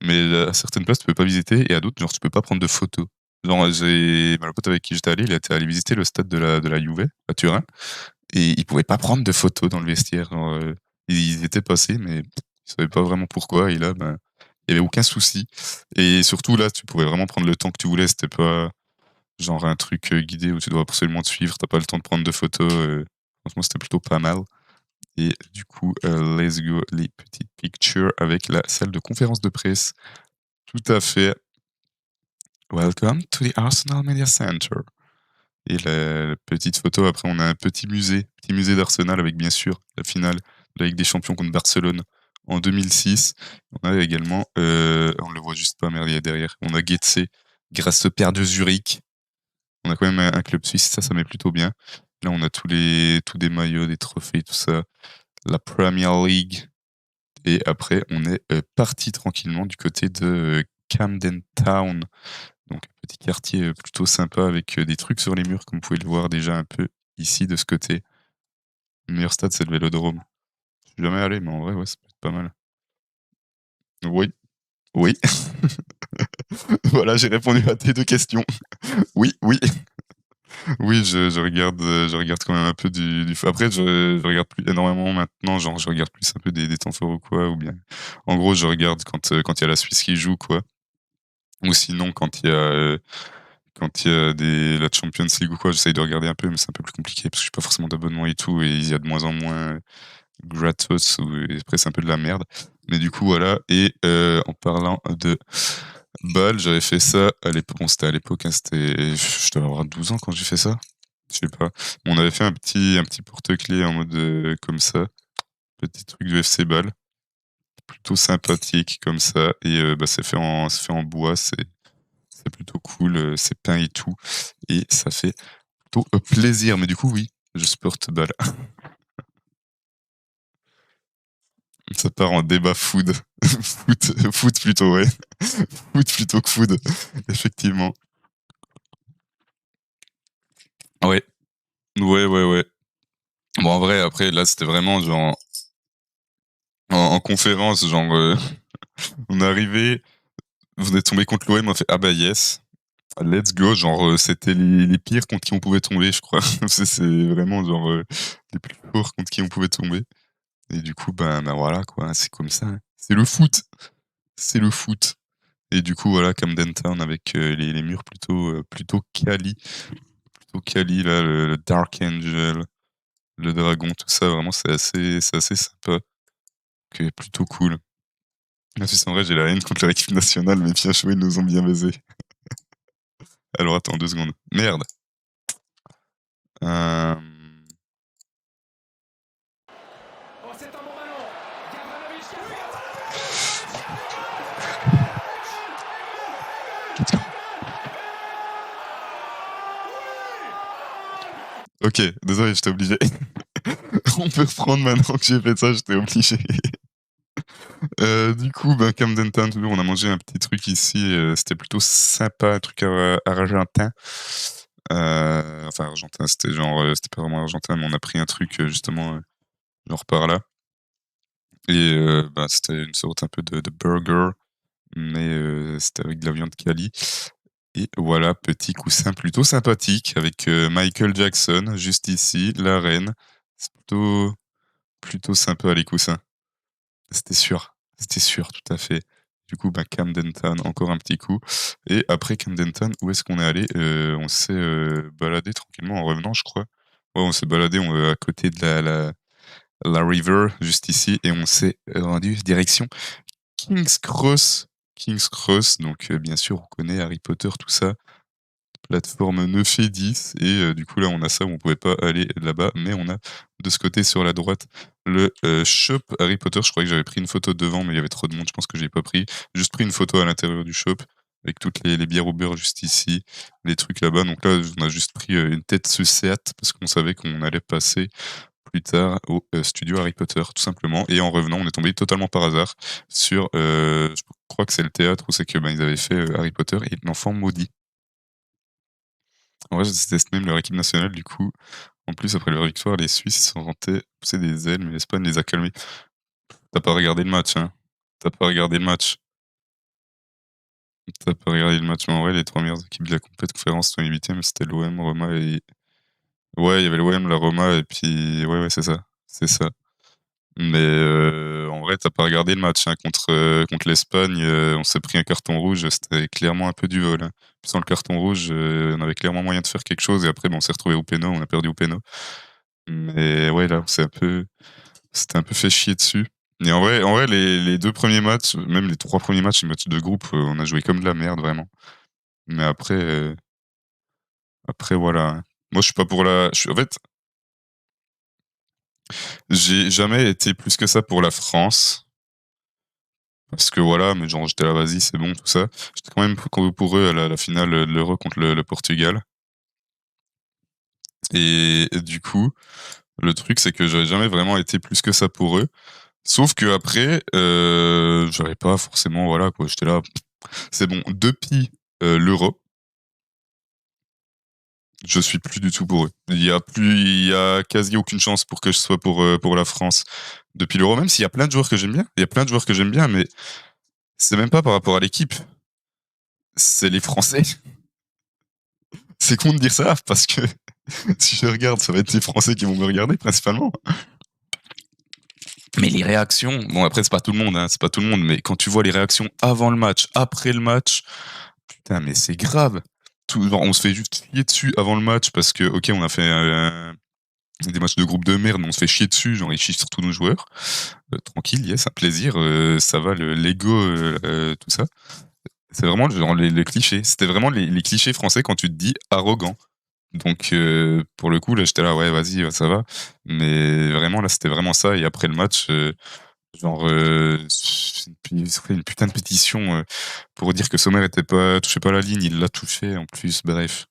mais à certaines places tu peux pas visiter et à d'autres, genre tu peux pas prendre de photos. Genre le pote avec qui j'étais allé, il était allé visiter le stade de la Juve à Turin et il pouvait pas prendre de photos dans le vestiaire. Genre, ils étaient passés, mais ils savaient pas vraiment pourquoi. Et là, ben, il y avait aucun souci. Et surtout là, tu pouvais vraiment prendre le temps que tu voulais. C'était pas genre un truc guidé où tu dois absolument te suivre. T'as pas le temps de prendre de photos. Franchement, c'était plutôt pas mal. Et du coup, let's go les petites pictures avec la salle de conférence de presse. Tout à fait. Welcome to the Arsenal Media Center. Et la petite photo, après, on a un petit musée d'Arsenal avec bien sûr la finale de la Ligue des Champions contre Barcelone en 2006. On a également, on le voit juste pas, mais il y a derrière, on a Getse, grâce au père de Zurich. On a quand même un club suisse, ça met plutôt bien. Là, on a tous des maillots, des trophées, tout ça. La Premier League. Et après, on est parti tranquillement du côté de Camden Town. Donc, un petit quartier plutôt sympa avec des trucs sur les murs, comme vous pouvez le voir déjà un peu ici de ce côté. Le meilleur stade, c'est le Vélodrome. Je suis jamais allé, mais en vrai, ouais, ça peut être pas mal. Oui, oui. Voilà, j'ai répondu à tes deux questions. Oui, oui. Oui, je regarde quand même un peu Après, je regarde plus énormément maintenant, genre, je regarde plus un peu des temps forts ou quoi, ou bien. En gros, je regarde quand il y a la Suisse qui joue, quoi. Ou sinon, quand il y a la Champions League ou quoi, j'essaye de regarder un peu, mais c'est un peu plus compliqué parce que je suis pas forcément d'abonnement et tout, et il y a de moins en moins gratos, et après c'est un peu de la merde. Mais du coup, voilà. Et en parlant de balle, j'avais fait ça à l'époque. Bon, c'était à l'époque, hein, je devais avoir 12 ans quand j'ai fait ça. Je sais pas. On avait fait un petit porte-clés en mode comme ça. Petit truc du FC Ball. Plutôt sympathique comme ça. Et bah, c'est fait en bois. C'est plutôt cool. C'est peint et tout. Et ça fait plutôt plaisir. Mais du coup, oui, je supporte balle. Ça part en débat food. Foot plutôt, ouais. Foot plutôt que food, effectivement. Ouais, ouais. Bon, en vrai, après, là, c'était vraiment genre en conférence, genre, on est arrivé, vous êtes tombé contre l'OM, on a fait ah bah yes, let's go. Genre, c'était les pires contre qui on pouvait tomber, je crois. C'est vraiment genre les plus forts contre qui on pouvait tomber. Et du coup, ben voilà, quoi, c'est comme ça, hein. C'est le foot. C'est le foot. Et du coup, voilà, Camden Town avec les murs plutôt quali. Plutôt quali, là, le Dark Angel, le dragon, tout ça, vraiment, c'est assez sympa. Que plutôt cool. Même si c'est en vrai, j'ai la haine contre leur équipe nationale, mais bien joué, ils nous ont bien baisé. Alors attends 2 secondes. Merde. Euh... Ok, désolé, j'étais obligé. On peut reprendre maintenant que j'ai fait ça, j'étais obligé. Du coup, Camden Town, toujours, on a mangé un petit truc ici, c'était plutôt sympa, un truc argentin. Enfin, argentin, c'était genre, c'était pas vraiment argentin, mais on a pris un truc justement, genre par là. Et c'était une sorte un peu de burger, mais c'était avec de la viande quali. Et voilà, petit coussin plutôt sympathique avec Michael Jackson juste ici, la reine. C'est plutôt sympa les coussins. C'était sûr, tout à fait. Du coup, Camden Town, encore un petit coup. Et après Camden Town, où est-ce qu'on est allé? On s'est baladé tranquillement en revenant, je crois. Ouais, on s'est baladé à côté de la river juste ici et on s'est rendu direction King's Cross. King's Cross, donc bien sûr, on connaît Harry Potter, tout ça. Plateforme 9 et 10 et du coup, là, on a ça où on pouvait pas aller là-bas, mais on a de ce côté, sur la droite, le, shop Harry Potter. Je croyais que j'avais pris une photo devant, mais il y avait trop de monde, je pense que j'ai pas pris. Juste pris une photo à l'intérieur du shop avec toutes les bières au beurre juste ici, les trucs là-bas. Donc là, on a juste pris, une tête sucette parce qu'on savait qu'on allait passer plus tard au, studio Harry Potter, tout simplement et en revenant, on est tombé totalement par hasard sur, je crois que c'est le théâtre où c'est que, ben, ils avaient fait, Harry Potter et l'enfant maudit. En vrai, je déteste même leur équipe nationale, du coup. En plus, après leur victoire, les Suisses se sont vantés pousser des ailes, mais l'Espagne les a calmés. T'as pas regardé le match, hein? T'as pas regardé le match? T'as pas regardé le match? Mais en vrai, les 3 meilleures équipes de la conférence sont les 8e, c'était l'OM, Roma et ouais, il y avait l'OM, la Roma et puis ouais, c'est ça, c'est ça. Mais en vrai, t'as pas regardé le match, hein, contre l'Espagne, on s'est pris un carton rouge, c'était clairement un peu du vol, hein. Sans le carton rouge, on avait clairement moyen de faire quelque chose et après, ben, on s'est retrouvé au péno, on a perdu au péno. Mais ouais, là, c'était un peu fait chier dessus. Et en vrai, les 2 premiers matchs, même les 3 premiers matchs, les matchs de groupe, on a joué comme de la merde, vraiment. Mais après voilà, hein. Moi, je suis pas pour la je suis en fait, j'ai jamais été plus que ça pour la France. Parce que voilà, mais genre j'étais là: «Vas-y, c'est bon», tout ça. J'étais quand même pour eux à la finale, de l'Euro contre le Portugal et du coup, le truc, c'est que j'avais jamais vraiment été plus que ça pour eux. Sauf qu'après, j'avais pas forcément voilà quoi, j'étais là: «C'est bon». Depuis, l'Euro, je suis plus du tout pour eux. Il y a quasi aucune chance pour que je sois pour la France depuis l'Euro, même s'il y a plein de joueurs que j'aime bien. Il y a plein de joueurs que j'aime bien, mais c'est même pas par rapport à l'équipe, c'est les Français. C'est con de dire ça parce que si je regarde, ça va être les Français qui vont me regarder principalement. Mais les réactions, bon après c'est pas tout le monde, hein, c'est pas tout le monde, mais quand tu vois les réactions avant le match, après le match, putain mais c'est grave. Tout, genre, on se fait juste chier dessus avant le match parce que ok on a fait des matchs de groupe de merde, mais on se fait chier dessus, genre ils chient sur tous nos joueurs. Tranquille, yes, un plaisir, ça va l'ego, tout ça. C'est vraiment genre les clichés. C'était vraiment les clichés français quand tu te dis arrogant. Donc pour le coup, là, j'étais là: «Ouais, vas-y, ça va». Mais vraiment, là, c'était vraiment ça et après le match, genre, ils ont fait une putain de pétition, pour dire que Sommer était pas touchait pas la ligne, il l'a touché en plus, bref.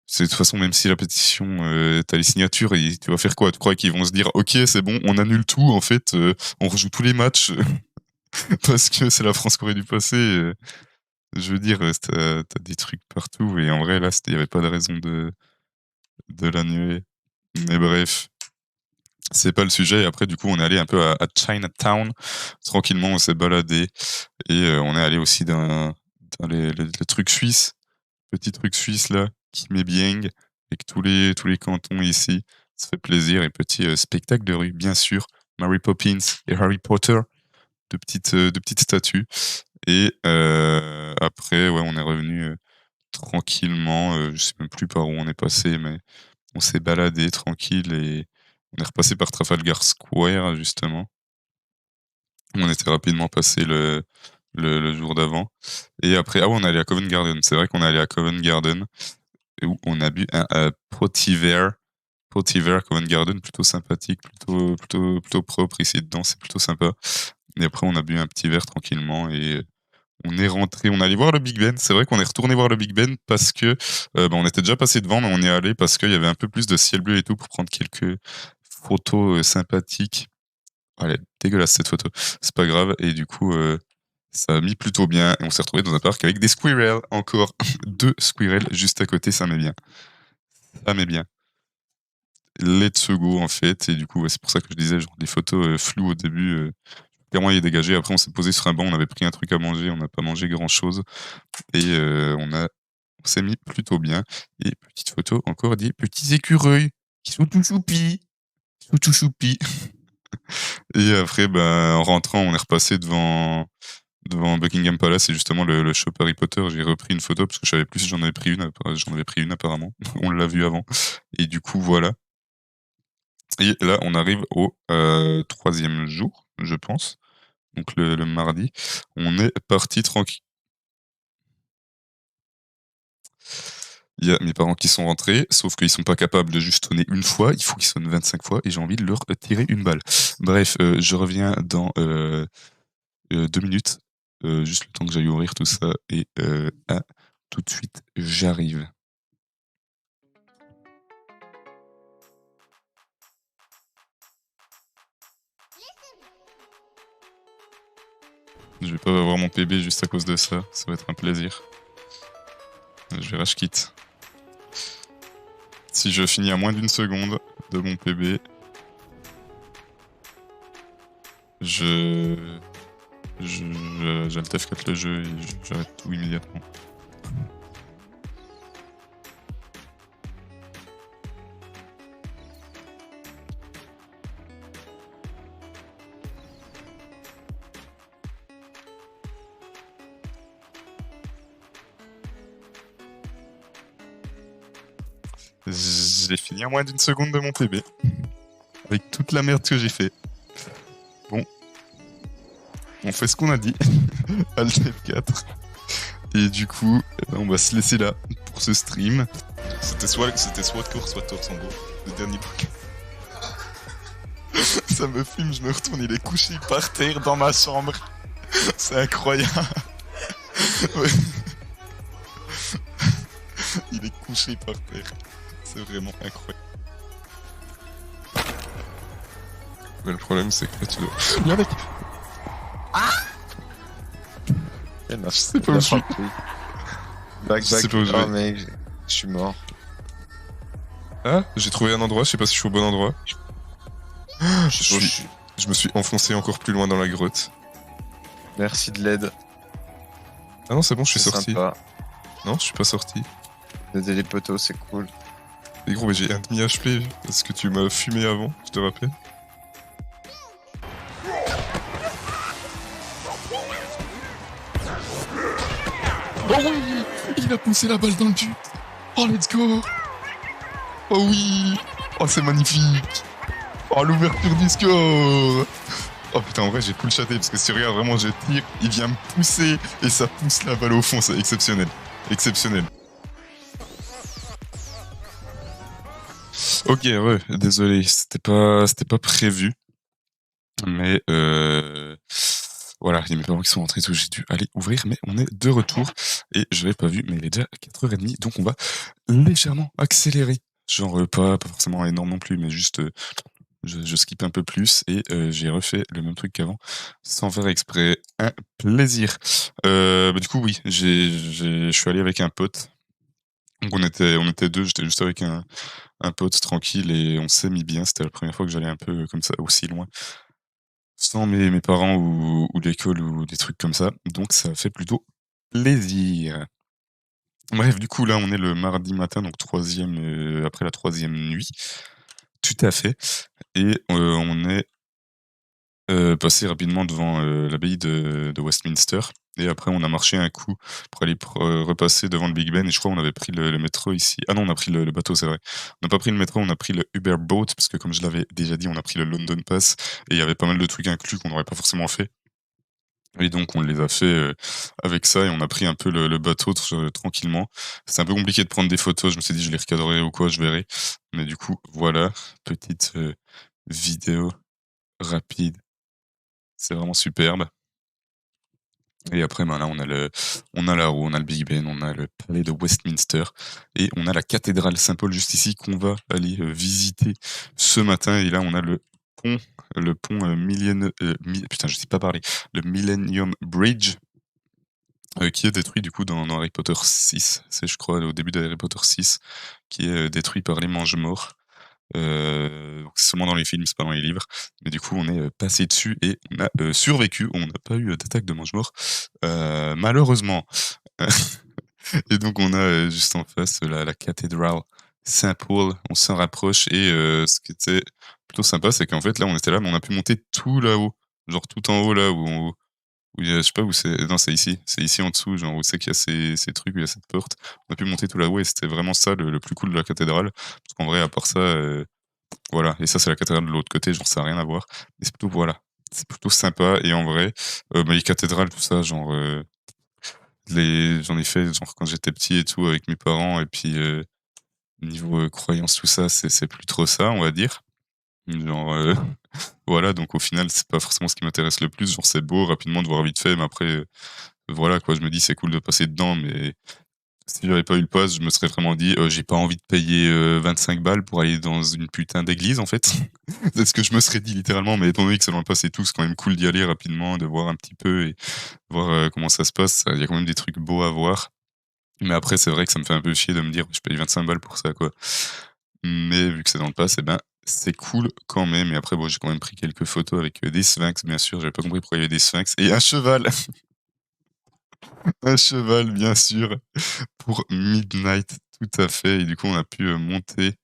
C'est de toute façon, même si la pétition, tu les signatures et tu vas faire quoi? Tu crois qu'ils vont se dire: «OK, c'est bon, on annule tout, en fait, on rejoue tous les matchs, parce que c'est la France qui aurait dû passer», je veux dire, tu des trucs partout et en vrai, là, il y avait pas de raison de l'annuler. Mais bref, c'est pas le sujet. Et après, du coup, on est allé un peu à Chinatown. Tranquillement, on s'est baladé et on est allé aussi dans les trucs suisses, petits trucs suisses là, qui met bien avec tous les cantons ici. Ça fait plaisir et petit, spectacle de rue, bien sûr. Mary Poppins et Harry Potter, de petites statues et après, ouais, on est revenu, tranquillement, je sais même plus par où on est passé, mais on s'est baladé tranquille et on est repassé par Trafalgar Square justement. On était rapidement passé le jour d'avant et après on est allé à Covent Garden. C'est vrai qu'on est allé à Covent Garden et où on a bu un Potiver. Potiver Covent Garden, plutôt sympathique, plutôt propre ici dedans, c'est plutôt sympa et après on a bu un petit verre tranquillement et on est rentré, on est allé voir le Big Ben. C'est vrai qu'on est retourné voir le Big Ben parce que, bah, on était déjà passé devant, mais on y est allé parce qu'il y avait un peu plus de ciel bleu et tout pour prendre quelques photos, sympathiques. Oh, elle est dégueulasse cette photo, c'est pas grave et du coup, ça a mis plutôt bien et on s'est retrouvé dans un parc avec des squirrels encore. 2 squirrels juste à côté, ça met bien. Ça met bien. Let's go en fait et du coup, ouais, c'est pour ça que je disais genre des photos, floues au début, clairement il est dégagé. Après on s'est posé sur un banc, on avait pris un truc à manger, on n'a pas mangé grand chose et on s'est mis plutôt bien et petite photo encore des petits écureuils qui sont tout choupis, ils sont tout choupis et après, ben, en rentrant, on est repassé devant Buckingham Palace et justement le shop Harry Potter, j'ai repris une photo parce que je savais plus si j'en avais pris une, j'en avais pris une apparemment, on l'a vu avant et du coup voilà Et là, on arrive au 3e jour, je pense, donc le mardi. On est parti tranquille. Il y a mes parents qui sont rentrés, sauf qu'ils sont pas capables de juste sonner une fois, il faut qu'ils sonnent 25 fois et j'ai envie de leur tirer une balle. Bref, je reviens dans 2 minutes, juste le temps que j'aille ouvrir tout ça et à tout de suite, j'arrive. Je vais pas avoir mon PB juste à cause de ça, ça va être un plaisir. Je vais rage quitte. Si je finis à moins d'1 seconde de mon PB, j'alt F4 le jeu et j'arrête tout immédiatement. J'ai fini en moins d'1 seconde de mon PB. Avec toute la merde que j'ai fait. Bon. On fait ce qu'on a dit. Alt F4. Et du coup, on va se laisser là pour ce stream. C'était soit Court, soit Torsambo. Le dernier truc. Ça me fume, je me retourne, il est couché par terre dans ma chambre. C'est incroyable. Ouais. Il est couché par terre. C'est vraiment incroyable. Mais le problème, c'est que là, tu dois... Viens, mec. Ah, je sais pas où je suis. Back, Je sais pas où je oh vais. mec, je suis mort. Ah, j'ai trouvé un endroit, je sais pas si je suis au bon endroit. Je me suis enfoncé encore plus loin dans la grotte. Merci de l'aide. Ah non, c'est bon, je suis C'est sorti. sympa. Non, je suis pas sorti. D'aider les potos, c'est cool. Mais gros, mais j'ai un demi HP parce que tu m'as fumé avant, je te rappelle. Oh oui, il a poussé la balle dans le but. Oh, let's go. Oh oui. Oh, c'est magnifique. Oh, l'ouverture du score. Oh putain, en vrai, j'ai full chaté parce que si tu regardes vraiment, je tire, il vient me pousser et ça pousse la balle au fond, c'est exceptionnel. Exceptionnel. Ok, ouais, désolé, c'était pas prévu. Mais voilà, il y a mes parents qui sont rentrés, tout, j'ai dû aller ouvrir, mais on est de retour et je l'avais pas vu, mais il est déjà 4h30, donc on va légèrement accélérer. Genre pas forcément énorme non plus, mais juste je skip un peu plus et j'ai refait le même truc qu'avant, sans faire exprès. Un plaisir. Du coup, oui, je suis allé avec un pote. Donc on était 2, j'étais juste avec un pote tranquille et on s'est mis bien. C'était la première fois que j'allais un peu comme ça, aussi loin, sans mes parents ou l'école ou des trucs comme ça. Donc ça fait plutôt plaisir. Bref, du coup, là, on est le mardi matin, donc 3e, après la 3e nuit. Tout à fait. Et on est passé rapidement devant l'abbaye de Westminster. Et après, on a marché un coup pour aller repasser devant le Big Ben. Et je crois qu'on avait pris le métro ici. Ah non, on a pris le bateau, c'est vrai. On n'a pas pris le métro, on a pris le Uber Boat, parce que comme je l'avais déjà dit, on a pris le London Pass. Et il y avait pas mal de trucs inclus qu'on n'aurait pas forcément fait. Et donc, on les a fait avec ça et on a pris un peu le bateau tranquillement. C'est un peu compliqué de prendre des photos. Je me suis dit, je les recadrerai ou quoi, je verrai. Mais du coup, voilà, petite vidéo rapide. C'est vraiment superbe. Et après, ben là, on a la roue, on a le Big Ben, on a le palais de Westminster et on a la cathédrale Saint-Paul juste ici qu'on va aller visiter ce matin. Et là, on a le pont putain, je sais pas parler, le Millennium Bridge, qui est détruit du coup dans Harry Potter 6. C'est, je crois, au début de Harry Potter 6, qui est détruit par les Mange-Morts. Donc c'est seulement dans les films, c'est pas dans les livres. Mais du coup, on est passé dessus et on a survécu. On n'a pas eu d'attaque de mange-mort, malheureusement. Et donc on a juste en face la cathédrale Saint-Paul. On s'en rapproche et ce qui était plutôt sympa, c'est qu'en fait là, on était là, mais on a pu monter tout là-haut, genre tout en haut là où il y a, je sais pas où c'est. Non, c'est ici en dessous, genre où c'est qu'il y a ces trucs, où il y a cette porte. On a pu monter tout là-haut et c'était vraiment ça le plus cool de la cathédrale. Parce qu'en vrai, à part ça, Voilà, et ça, c'est la cathédrale de l'autre côté, genre ça a rien à voir. Mais c'est plutôt voilà, c'est plutôt sympa et en vrai, bah, les cathédrales, tout ça, genre, les j'en ai fait genre quand j'étais petit et tout avec mes parents et puis, niveau, croyance, tout ça, c'est plus trop ça, on va dire. Genre, voilà, donc au final, c'est pas forcément ce qui m'intéresse le plus. Genre, c'est beau rapidement de voir vite fait, mais après, voilà quoi, je me dis: «C'est cool de passer dedans», mais si j'avais pas eu le pass, je me serais vraiment dit: «J'ai pas envie de payer, 25 balles pour aller dans une putain d'église, en fait». C'est ce que je me serais dit littéralement, mais étant donné que c'est dans le pass et tout, c'est quand même cool d'y aller rapidement, de voir un petit peu et voir, comment ça se passe. Il y a quand même des trucs beaux à voir. Mais après, c'est vrai que ça me fait un peu chier de me dire: «Je paye 25 balles pour ça, quoi». Mais vu que c'est dans le pass, et ben, c'est cool quand même et après bon, j'ai quand même pris quelques photos avec, des sphinx, bien sûr. J'avais pas compris pourquoi il y avait des sphinx et un cheval! Un cheval, bien sûr, pour Midnight, tout à fait et du coup, on a pu, monter,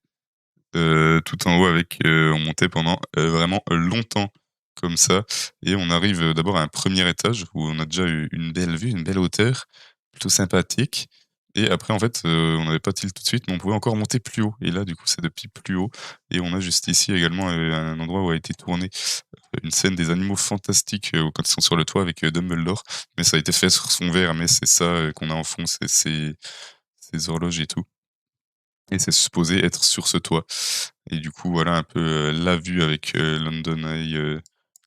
tout en haut avec, on montait pendant, vraiment longtemps comme ça et on arrive, d'abord à un premier étage où on a déjà eu une belle vue, une belle hauteur, plutôt sympathique et après en fait, on n'avait pas tilt tout de suite, mais on pouvait encore monter plus haut et là du coup, c'est depuis plus haut et on a juste ici également, un endroit où a été tourné une scène des Animaux Fantastiques, quand ils sont sur le toit avec, Dumbledore, mais ça a été fait sur fond vert, mais c'est ça, qu'on a en fond, c'est ces horloges et tout et c'est supposé être sur ce toit et du coup, voilà un peu, la vue avec, London Eye,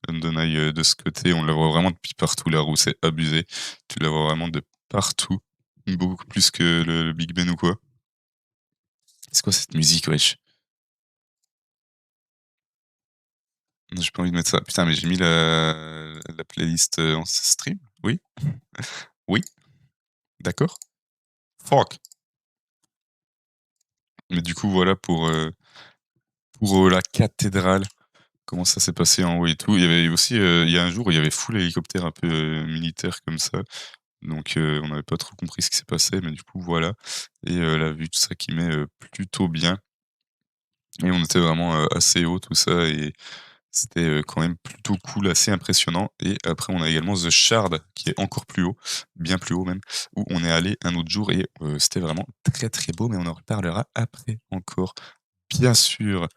de ce côté. On la voit vraiment depuis partout la roue, c'est abusé. Tu la vois vraiment de partout, beaucoup plus que le Big Ben ou quoi. C'est quoi cette musique, wesh? Non, j'ai pas envie de mettre ça. Putain, mais j'ai mis la playlist, en stream? Oui? Oui? D'accord. Fuck! Mais du coup, voilà pour, la cathédrale, comment ça s'est passé en haut et tout. Il y avait aussi, il y a un jour où il y avait full hélicoptère un peu, militaire comme ça, donc on n'avait pas trop compris ce qui s'est passé, mais du coup, voilà et la vue, tout ça qui met, plutôt bien et on était vraiment, assez haut, tout ça et c'était, quand même plutôt cool, assez impressionnant et après on a également The Shard qui est encore plus haut, bien plus haut même, où on est allé un autre jour et c'était vraiment très, très beau, mais on en reparlera après encore. Bien sûr,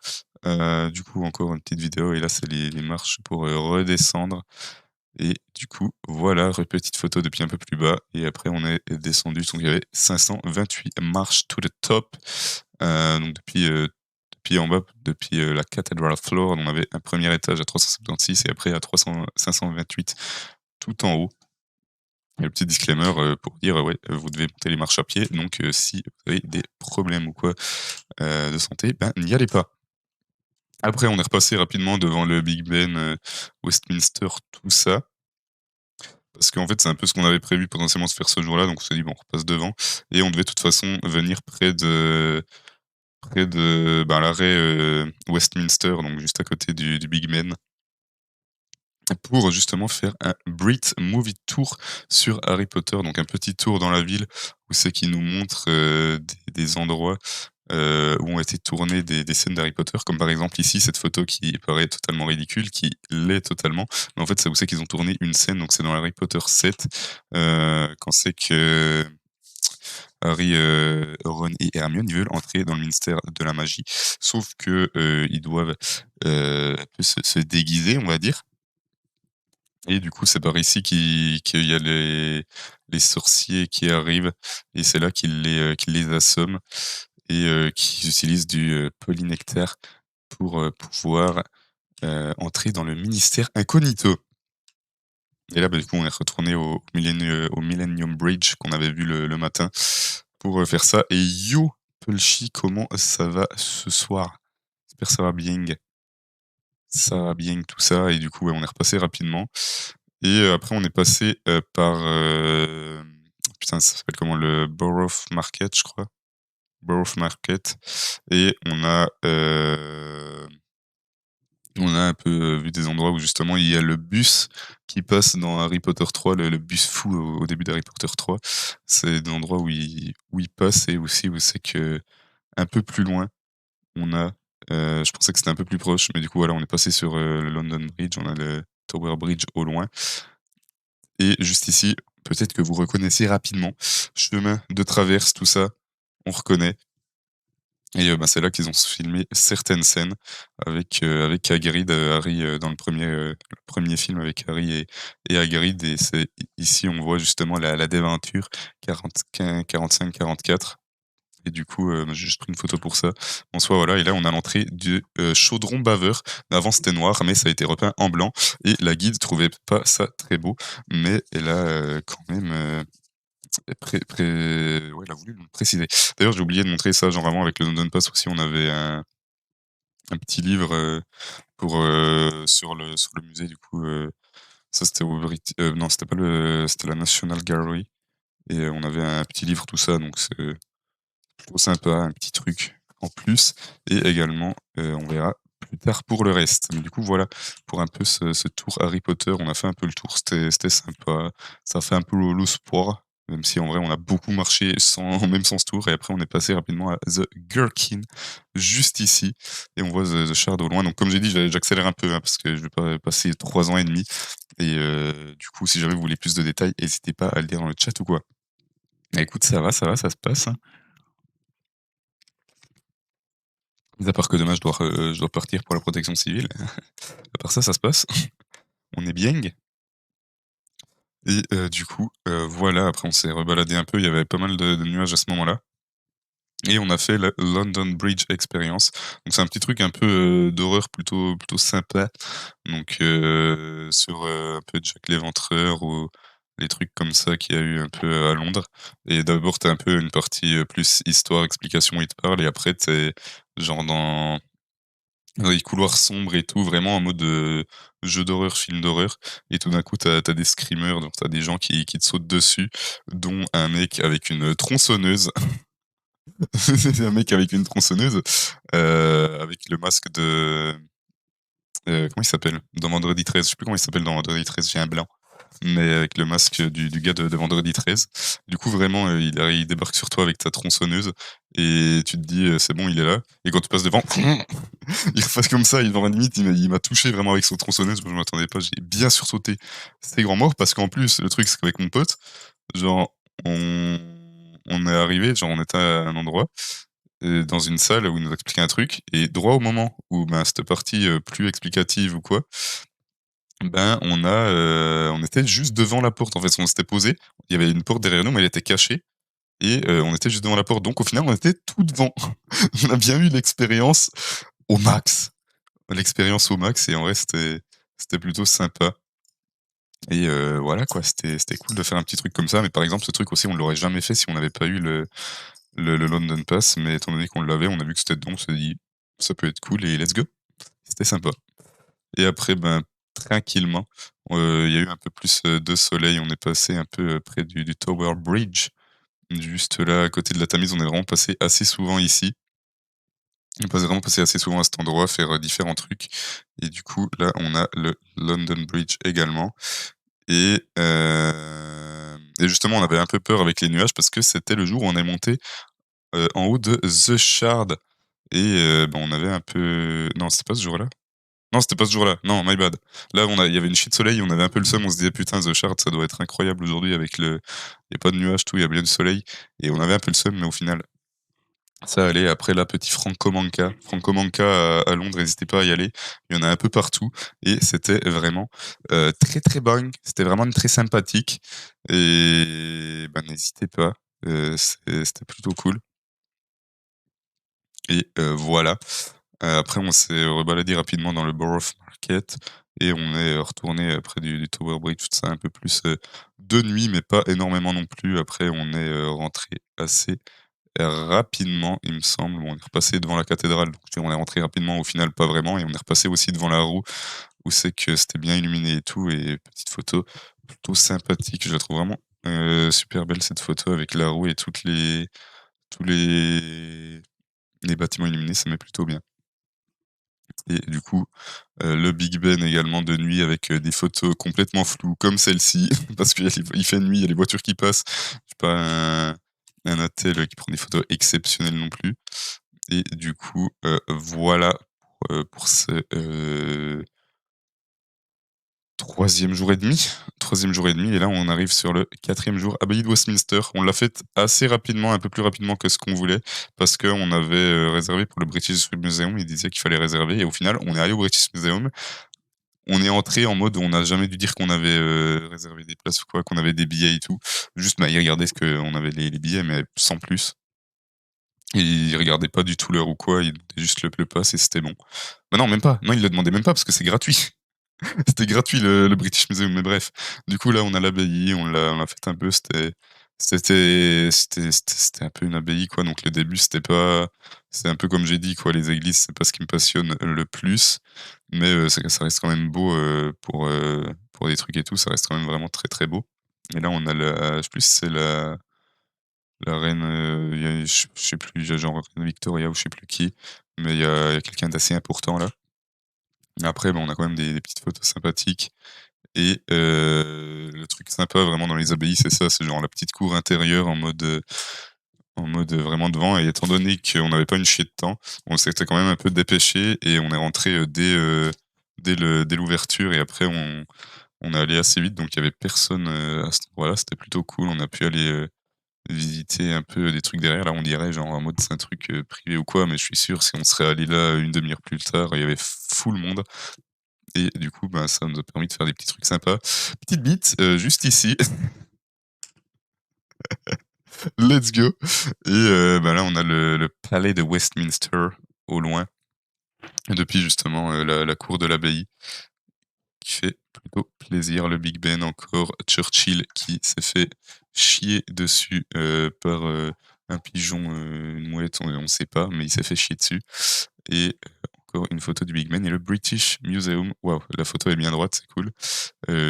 du coup encore une petite vidéo et là c'est les marches pour, redescendre et du coup voilà, petite photo depuis un peu plus bas et après on est descendu, donc il y avait 528 marches to the top, donc depuis en bas, depuis, la cathedral floor, on avait un premier étage à 376 et après à 528 tout en haut et le petit disclaimer, pour dire, ouais, vous devez monter les marches à pied donc si vous avez des problèmes ou quoi, de santé, ben n'y allez pas. Après, on est repassé rapidement devant le Big Ben, Westminster, tout ça. Parce qu'en fait, c'est un peu ce qu'on avait prévu potentiellement de faire ce jour-là, donc on s'est dit: «Bon, on repasse devant» et on devait de toute façon venir près de, ben, l'arrêt, Westminster, donc juste à côté du Big Ben, pour justement faire un Brit Movie Tour sur Harry Potter. Donc un petit tour dans la ville où c'est qui nous montre, des endroits, où ont été tournées des scènes d'Harry Potter, comme par exemple ici cette photo qui paraît totalement ridicule, qui l'est totalement, mais en fait c'est où c'est qu'ils ont tourné une scène, donc c'est dans Harry Potter 7, quand c'est que Harry, Ron et Hermione, ils veulent entrer dans le ministère de la magie, sauf que, ils doivent, un peu se déguiser, on va dire et du coup, c'est par ici qu'il y a les sorciers qui arrivent et c'est là qu'ils les assomment et qu'ils utilisent du, polynectar pour, pouvoir, entrer dans le ministère incognito et là, bah, du coup, on est retourné au Millennium Bridge qu'on avait vu le matin pour, faire ça et yo, Pulchi, comment ça va ce soir? J'espère que ça va bien. Ça va bien tout ça et du coup, ouais, on est repassé rapidement et après on est passé, par, putain ça s'appelle comment? Le Borough Market je crois? Borough Market et on a un peu, vu des endroits où justement il y a le bus qui passe dans Harry Potter 3, le bus fou au début d'Harry Potter 3. C'est des endroits où il passe et aussi où c'est que un peu plus loin, on a, je pensais que c'était un peu plus proche, mais du coup voilà, on est passé sur, le London Bridge, on a le Tower Bridge au loin et juste ici, peut-être que vous reconnaissez rapidement, chemin de traverse, tout ça, on reconnaît et bah, c'est là qu'ils ont filmé certaines scènes avec Hagrid, Harry, dans le 1er film avec Harry et Hagrid, et c'est ici on voit justement la déventure 45-44, et du coup, j'ai juste pris une photo pour ça. En soi, voilà, et là on a l'entrée du, chaudron baveur. Avant c'était noir, mais ça a été repeint en blanc, et la guide trouvait pas ça très beau, mais elle a, quand même, ouais, elle a voulu le préciser. D'ailleurs, j'ai oublié de montrer ça, genre avant avec le London Pass aussi, on avait un petit livre, sur le musée du coup, ça c'était au non, c'était pas c'était la National Gallery, et on avait un petit livre, tout ça, donc c'est plutôt sympa, un petit truc en plus, et également, on verra plus tard pour le reste. Mais du coup, voilà, pour un peu ce tour Harry Potter, on a fait un peu le tour, c'était sympa. Ça fait un peu le sport, même si en vrai on a beaucoup marché sans même sans ce tour, et après on est passé rapidement à The Gherkin, juste ici, et on voit The Shard au loin. Donc comme j'ai dit, j'accélère un peu, hein, parce que je vais pas passer 3 ans et demi, et du coup, si jamais vous voulez plus de détails, hésitez pas à le dire dans le chat ou quoi. Bah, écoute, ça va, ça se passe, hein. Mis à part que demain je dois partir pour la protection civile. À part ça, ça se passe. On est bien, et du coup, voilà, après on s'est rebaladé un peu, il y avait pas mal de nuages à ce moment-là, et on a fait le London Bridge Experience. Donc c'est un petit truc un peu, d'horreur plutôt sympa, donc sur, un peu Jack l'Éventreur ou les trucs comme ça qu'il y a eu un peu à Londres, et d'abord tu as un peu une partie, plus histoire, explication, où il te parle, et après tu es genre dans les couloirs sombres et tout, vraiment en mode, jeu d'horreur, film d'horreur, et tout d'un coup, t'as as des screamers, donc t'as des gens qui te sautent dessus, dont un mec avec une tronçonneuse. C'est un mec avec une tronçonneuse, avec le masque de, comment il s'appelle? Dans Vendredi 13, je sais plus comment il s'appelle dans Vendredi 13, j'ai un blanc. Mais avec le masque du gars de Vendredi 13. Du coup, vraiment, il débarque sur toi avec ta tronçonneuse, et tu te dis, «C'est bon, il est là», et quand tu passes devant, il refasse comme ça, il genre limite, il m'a touché vraiment avec son tronçonneuse, moi je m'attendais pas, j'ai bien sursauté. C'était grand mort parce qu'en plus, le truc, c'est qu'avec mon pote, genre, on est arrivé, genre on était à un endroit, dans une salle où il nous expliquait un truc, et droit au moment où, ben, cette partie, plus explicative ou quoi, ben, on était juste devant la porte, en fait, on s'était posé, il y avait une porte derrière nous, mais elle était cachée, et on était juste devant la porte, donc au final, on était tout devant. On a bien eu l'expérience au max. L'expérience au max, et en vrai, c'était plutôt sympa, et voilà quoi, c'était cool de faire un petit truc comme ça, mais par exemple, ce truc aussi, on l'aurait jamais fait si on n'avait pas eu le London Pass, mais étant donné qu'on l'avait, on a vu que c'était dedans, on s'est dit: «Ça peut être cool», et let's go. C'était sympa, et après, ben, tranquillement, il y a eu un peu plus, de soleil, on est passé un peu, près du Tower Bridge, juste là, à côté de la Tamise, on est vraiment passé assez souvent ici. On passe vraiment passer assez souvent à cet endroit, faire, différents trucs, et du coup, là, on a le London Bridge également, et justement, on avait un peu peur avec les nuages parce que c'était le jour où on est monté, en haut de The Shard, et bah, on avait un peu non, c'était pas ce jour-là? Non, c'était pas ce jour-là, non, my bad. Là, il y avait une chute de soleil, on avait un peu le seum, on se disait: «Putain, The Shard, ça doit être incroyable aujourd'hui avec il y a pas de nuages, tout, il y a bien du soleil», et on avait un peu le seum, mais au final ça allait. Après là, petit Francomanca. Francomanca à Londres, n'hésitez pas à y aller. Il y en a un peu partout, et c'était vraiment, très, très bon. C'était vraiment très sympathique, et bah, n'hésitez pas, c'était plutôt cool, et voilà. Après on s'est rebaladé rapidement dans le Borough Market, et on est retourné, près du Tower Bridge, tout ça un peu plus, de nuit, mais pas énormément non plus. Après on est, rentré assez rapidement, il me semble. Bon, on est repassé devant la cathédrale, donc on est rentré rapidement, au final pas vraiment, et on est repassé aussi devant la roue où c'est que c'était bien illuminé et tout, et petite photo plutôt sympathique. Je la trouve vraiment, super belle cette photo avec la roue et tous les bâtiments illuminés, ça met plutôt bien, et du coup, le Big Ben également de nuit avec, des photos complètement floues comme celle-ci parce qu'il fait nuit, il y a les voitures qui passent. Je suis pas un attel qui prend des photos exceptionnelles non plus, et du coup, voilà pour ce, 3e jour et demi. 3e jour et demi et là, on arrive sur le 4e jour, abbaye de Westminster. On l'a faite assez rapidement, un peu plus rapidement que ce qu'on voulait parce qu'on avait, réservé pour le British Museum. Il disait qu'il fallait réserver et au final, on est allé au British Museum. On est entré en mode on n'a jamais dû dire qu'on avait, réservé des places ou quoi, qu'on avait des billets et tout. Juste, bah, ils regardaient ce qu'on avait les billets, mais sans plus. Et ils regardaient pas du tout l'heure ou quoi, ils demandaient juste le pass et c'était bon. Bah non, même pas. Non, ils le demandaient même pas parce que c'est gratuit. C'était gratuit le British Museum, mais bref. Du coup, là, on a l'abbaye, on l'a fait un peu, c'était un peu une abbaye, quoi. Donc le début, c'est un peu comme j'ai dit, quoi, les églises, c'est pas ce qui me passionne le plus, mais ça reste quand même beau, pour des trucs et tout, ça reste quand même vraiment très, très beau. Et là, on a je sais plus si c'est la reine, il y a je sais plus, il y a genre reine Victoria ou je sais plus qui, mais il y a quelqu'un d'assez important là. Après, bon, on a quand même des petites photos sympathiques et le truc sympa vraiment dans les abbayes, c'est ça, c'est genre la petite cour intérieure en mode, vraiment devant et étant donné qu'on n'avait pas une chier de temps, on s'était quand même un peu dépêché et on est rentré dès l'ouverture et après on est allé assez vite donc il y avait personne, à cet endroit-là, c'était plutôt cool. On a pu aller, visiter un peu des trucs derrière. Là, on dirait genre en mode c'est un truc, privé ou quoi, mais je suis sûr si on serait allé là une demi heure plus tard, il y avait full monde et du coup, ben, ça nous a permis de faire des petits trucs sympas. Petite bite, juste ici, let's go et bah, là, on a le palais de Westminster au loin, depuis justement, la cour de l'abbaye qui fait plutôt plaisir. Le Big Ben encore, Churchill qui s'est fait chier dessus, par, un pigeon, une mouette, on sait pas, mais il s'est fait chier dessus et encore une photo du Big Ben et le British Museum. Waouh, la photo est bien droite, c'est cool.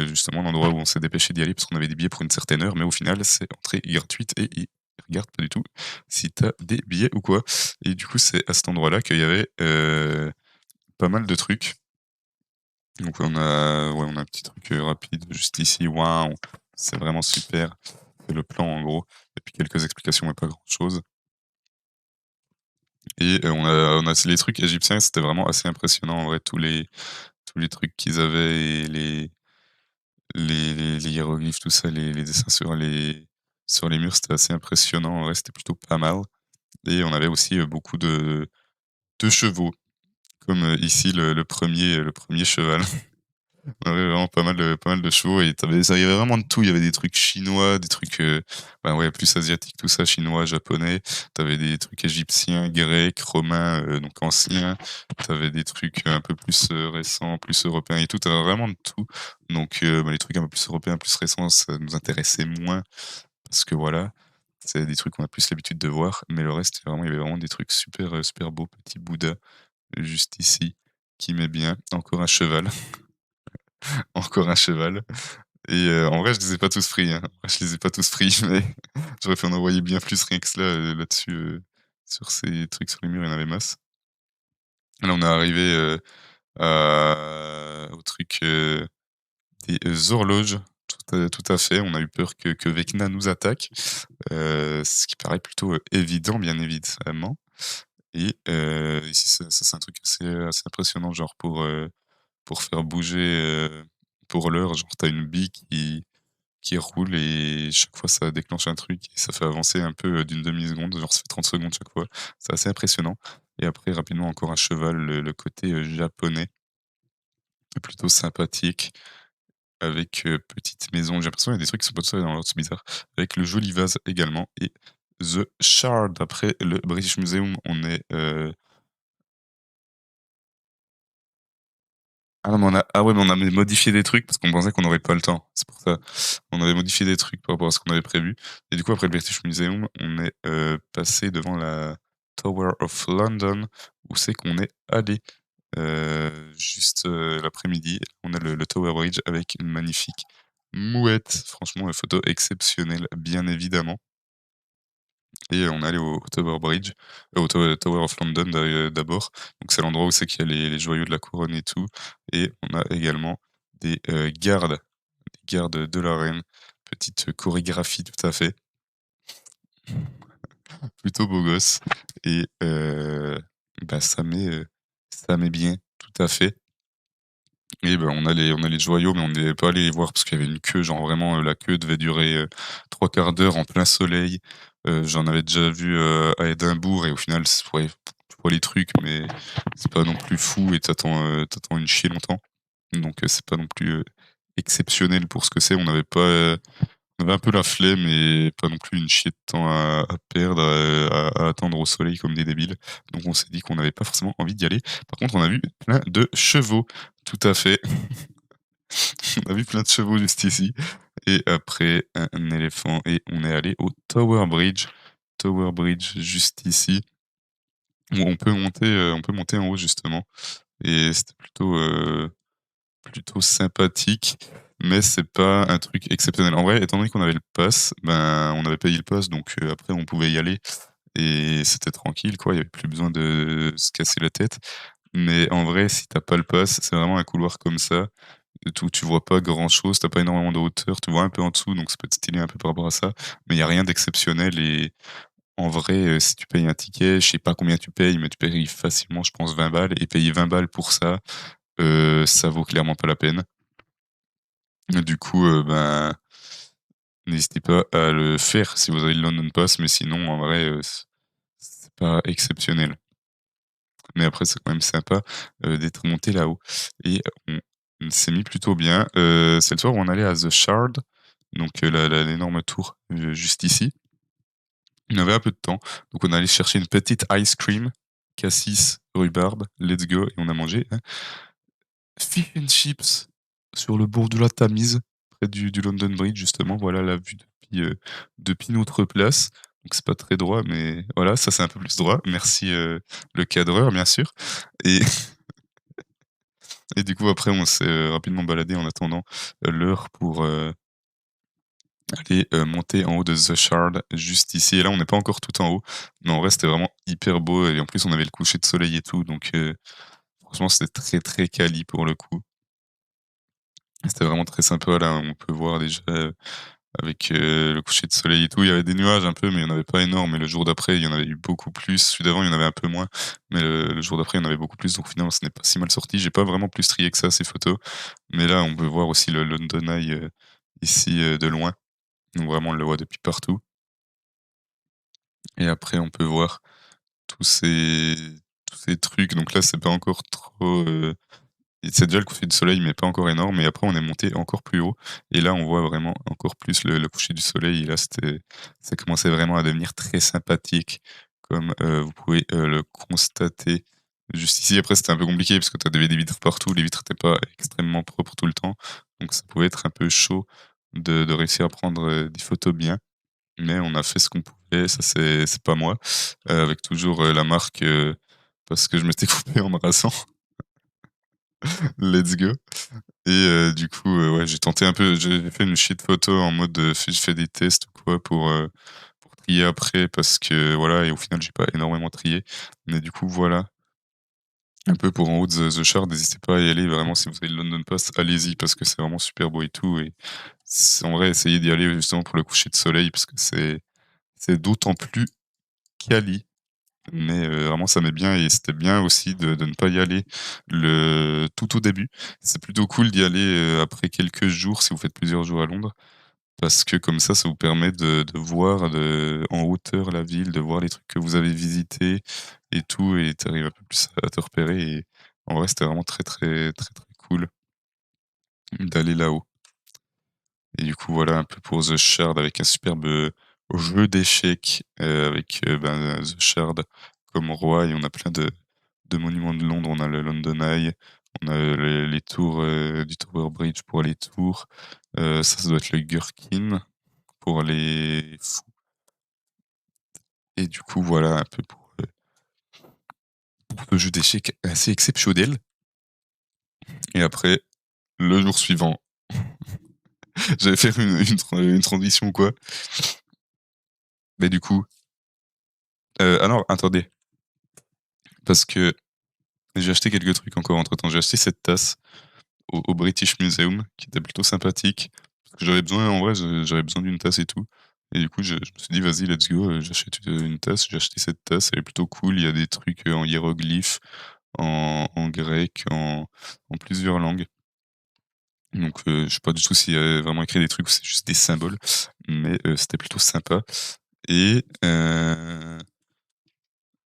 Justement l'endroit où on s'est dépêché d'y aller parce qu'on avait des billets pour une certaine heure, mais au final, c'est entrée gratuite et ils regardent pas du tout si tu as des billets ou quoi et du coup, c'est à cet endroit-là qu'il y avait, pas mal de trucs. Donc on a un petit truc, rapide juste ici. Waouh! C'est vraiment super. C'est le plan en gros et puis quelques explications mais pas grand chose et on a les trucs égyptiens, c'était vraiment assez impressionnant en vrai tous les trucs qu'ils avaient et les hiéroglyphes, tout ça, les dessins sur les murs, c'était assez impressionnant. En vrai, c'était plutôt pas mal et on avait aussi, beaucoup de chevaux comme, ici le premier cheval. On avait vraiment pas mal de chevaux et il y avait vraiment de tout. Il y avait des trucs chinois, des trucs, bah, ouais, plus asiatiques, tout ça, chinois, japonais. T'avais des trucs égyptiens, grecs, romains, donc anciens. T'avais des trucs un peu plus, récents, plus européens et tout. T'avais vraiment de tout. Donc bah, les trucs un peu plus européens, plus récents, ça nous intéressait moins parce que voilà, c'est des trucs qu'on a plus l'habitude de voir. Mais le reste, vraiment, il y avait vraiment des trucs super, super beaux. Petit Bouddha, juste ici, qui met bien. Encore un cheval. Encore un cheval et en vrai, je les ai pas tous pris, hein. En vrai, je les ai pas tous pris, mais j'aurais pu en envoyer bien plus rien que cela, là-dessus, sur ces trucs sur les murs, il y en avait masse. Là, on est arrivé, au truc, des, horloges. Tout à fait, on a eu peur que Vecna nous attaque, ce qui paraît plutôt, évident, bien évidemment et ici, ça c'est un truc assez impressionnant, genre pour faire bouger, pour l'heure, genre tu as une bille qui roule et chaque fois ça déclenche un truc et ça fait avancer un peu, d'une demi seconde, genre ça fait 30 secondes chaque fois. C'est assez impressionnant et après rapidement encore un cheval, le côté, japonais, plutôt sympathique avec, petite maison. J'ai l'impression qu'il y a des trucs qui sont pas tout dans l'ordre, c'est bizarre. Avec le joli vase également et The Shard après le British Museum, on est, ah non, mais ouais, mais on avait modifié des trucs parce qu'on pensait qu'on n'aurait pas le temps. C'est pour ça. On avait modifié des trucs par rapport à ce qu'on avait prévu et du coup, après le British Museum, on est, passé devant la Tower of London où c'est qu'on est allé, juste, l'après-midi. On a le Tower Bridge avec une magnifique mouette. Franchement, photo exceptionnelle, bien évidemment et on est allé au Tower Bridge, au Tower of London d'abord. Donc c'est l'endroit où c'est qu'il y a les joyaux de la couronne et tout et on a également des, gardes de la reine. Petite chorégraphie tout à fait, plutôt beau gosse et bah, ça met bien, tout à fait et ben, on allait joyaux, mais on n'est pas allé les voir parce qu'il y avait une queue, genre vraiment, la queue devait durer, 3/4 d'heure en plein soleil. J'en avais déjà vu, à Édimbourg et au final ouais, tu vois les trucs, mais c'est pas non plus fou et tu une chier longtemps. Donc c'est pas non plus, exceptionnel pour ce que c'est. On avait un peu la flemme et pas non plus une chier de temps à perdre, à attendre au soleil comme des débiles. Donc on s'est dit qu'on n'avait pas forcément envie d'y aller. Par contre, on a vu plein de chevaux. Tout à fait. On a vu plein de chevaux juste ici et après un éléphant et on est allé au Tower Bridge. Tower Bridge juste ici, où on peut monter en haut justement et c'était plutôt sympathique, mais c'est pas un truc exceptionnel. En vrai, étant donné qu'on avait le pass, ben, on avait payé le pass, donc après on pouvait y aller et c'était tranquille quoi, il y avait plus besoin de se casser la tête. Mais en vrai, si tu pas le pass, c'est vraiment un couloir comme ça, où tu vois pas grand chose, tu pas énormément de hauteur, tu vois un peu en dessous, donc ça peut être stylé un peu par rapport à ça, mais il y a rien d'exceptionnel et en vrai, si tu payes un ticket, je sais pas combien tu payes, mais tu payes facilement, je pense 20 balles et payer 20 balles pour ça vaut clairement pas la peine. Du coup, ben, n'hésitez pas à le faire si vous avez le London Pass, mais sinon en vrai, c'est pas exceptionnel. Mais après c'est quand même sympa, d'être monté là-haut et on s'est mis plutôt bien. C'est le soir où on allait à The Shard, donc l'énorme tour, juste ici. On avait un peu de temps, donc on est allé chercher une petite ice cream, cassis, rhubarbe, let's go et on a mangé un fish and chips sur le bord de la Tamise, près du London Bridge justement. Voilà la vue depuis notre place. Donc c'est pas très droit, mais voilà, ça c'est un peu plus droit. Merci, le cadreur bien sûr et et du coup après on s'est, rapidement baladé en attendant, l'heure pour, aller, monter en haut de The Shard juste ici et là on n'est pas encore tout en haut, mais en vrai c'était vraiment hyper beau et en plus on avait le coucher de soleil et tout donc franchement c'était très, très quali pour le coup. C'était vraiment très sympa là, on peut voir déjà, avec, le coucher de soleil et tout. Il y avait des nuages un peu, mais il y en avait pas énorme et le jour d'après, il y en avait eu beaucoup plus. Celui d'avant, il y en avait un peu moins, mais le jour d'après, il y en avait beaucoup plus, donc finalement, ce n'est pas si mal sorti. J'ai pas vraiment plus trié que ça ces photos, mais là, on peut voir aussi le London Eye, ici, de loin. Donc vraiment, on le voit depuis partout et après on peut voir tous ces tous ces trucs. Donc là, c'est pas encore trop, et c'est déjà le coucher du soleil, mais pas encore énorme et après on est monté encore plus haut et là on voit vraiment encore plus le coucher du soleil et là ça commençait vraiment à devenir très sympathique comme, vous pouvez, le constater juste ici. Après c'était un peu compliqué parce que tu avais des vitres partout, les vitres étaient pas extrêmement propres tout le temps, donc ça pouvait être un peu chaud de réussir à prendre, des photos bien, mais on a fait ce qu'on pouvait, ça c'est pas moi, avec toujours, la marque, parce que je m'étais coupé en me rinçant. Let's go. Et du coup, ouais, j'ai tenté un peu j'ai fait une sheet photo en mode, je fais des tests ou quoi pour trier après parce que voilà et au final j'ai pas énormément trié. Mais du coup voilà, un peu pour en haut de The Shard, n'hésitez pas à y aller vraiment si vous avez le London Pass, allez-y parce que c'est vraiment super beau et tout et en vrai essayez d'y aller justement pour le coucher de soleil parce que c'est d'autant plus quali. Mais vraiment ça met bien et c'était bien aussi de ne pas y aller tout au début. C'est plutôt cool d'y aller, après quelques jours si vous faites plusieurs jours à Londres, parce que comme ça vous permet de voir en hauteur la ville, de voir les trucs que vous avez visités et tout et tu arrives un peu plus à te repérer et en vrai c'était vraiment très, très, très, très cool d'aller là-haut. Et du coup, voilà un peu pour The Shard avec un superbe, jeu d'échecs, avec, ben, The Shard comme roi et on a plein de monuments de Londres. On a le London Eye, on a, les tours, du Tower Bridge pour les tours, ça doit être le Gherkin pour les fous et du coup, voilà un peu pour ce jeu d'échecs assez exceptionnel et après, le jour suivant, j'allais faire une transition ou quoi, mais du coup, ah non, attendez, parce que j'ai acheté quelques trucs encore entre-temps. J'ai acheté cette tasse au British Museum qui était plutôt sympathique. Parce que j'avais besoin en vrai, j'avais besoin d'une tasse et tout. Et du coup, je me suis dit: «Vas-y, let's go, j'achète, une tasse». J'ai acheté cette tasse, elle est plutôt cool. Il y a des trucs, en hiéroglyphes, en grec, en plusieurs langues. Donc je sais pas du tout s'il y a vraiment écrit des trucs ou c'est juste des symboles, mais c'était plutôt sympa et heu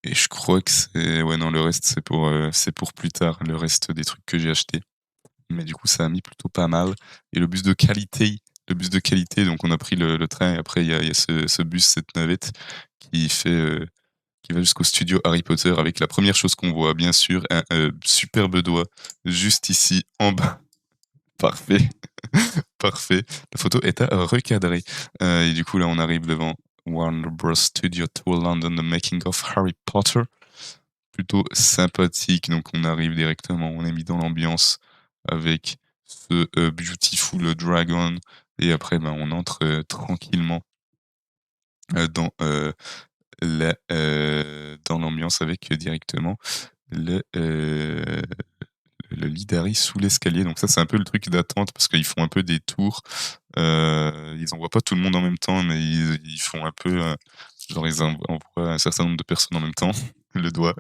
et je crois que c'est ouais, non, le reste, c'est pour plus tard, le reste des trucs que j'ai achetés. Mais du coup, ça a mis plutôt pas mal et le bus de qualité, donc on a pris le train et après il y a ce bus, cette navette qui fait, qui va jusqu'au studio Harry Potter avec la première chose qu'on voit, bien sûr, un, superbe doigt juste ici en bas. Parfait, parfait. La photo est à recadrer, et du coup, là, on arrive devant Warner Bros Studio Tour London: The Making of Harry Potter. Plutôt sympathique, donc on arrive directement, on est mis dans l'ambiance avec ce, Beautiful Dragon et après, ben, on entre, tranquillement, dans, dans l'ambiance avec, directement le, le lit d'Harry sous l'escalier. Donc ça, c'est un peu le truc d'attente parce qu'ils font un peu des tours. Ils envoient pas tout le monde en même temps, mais ils font un peu, genre ils envoient un certain nombre de personnes en même temps, le doigt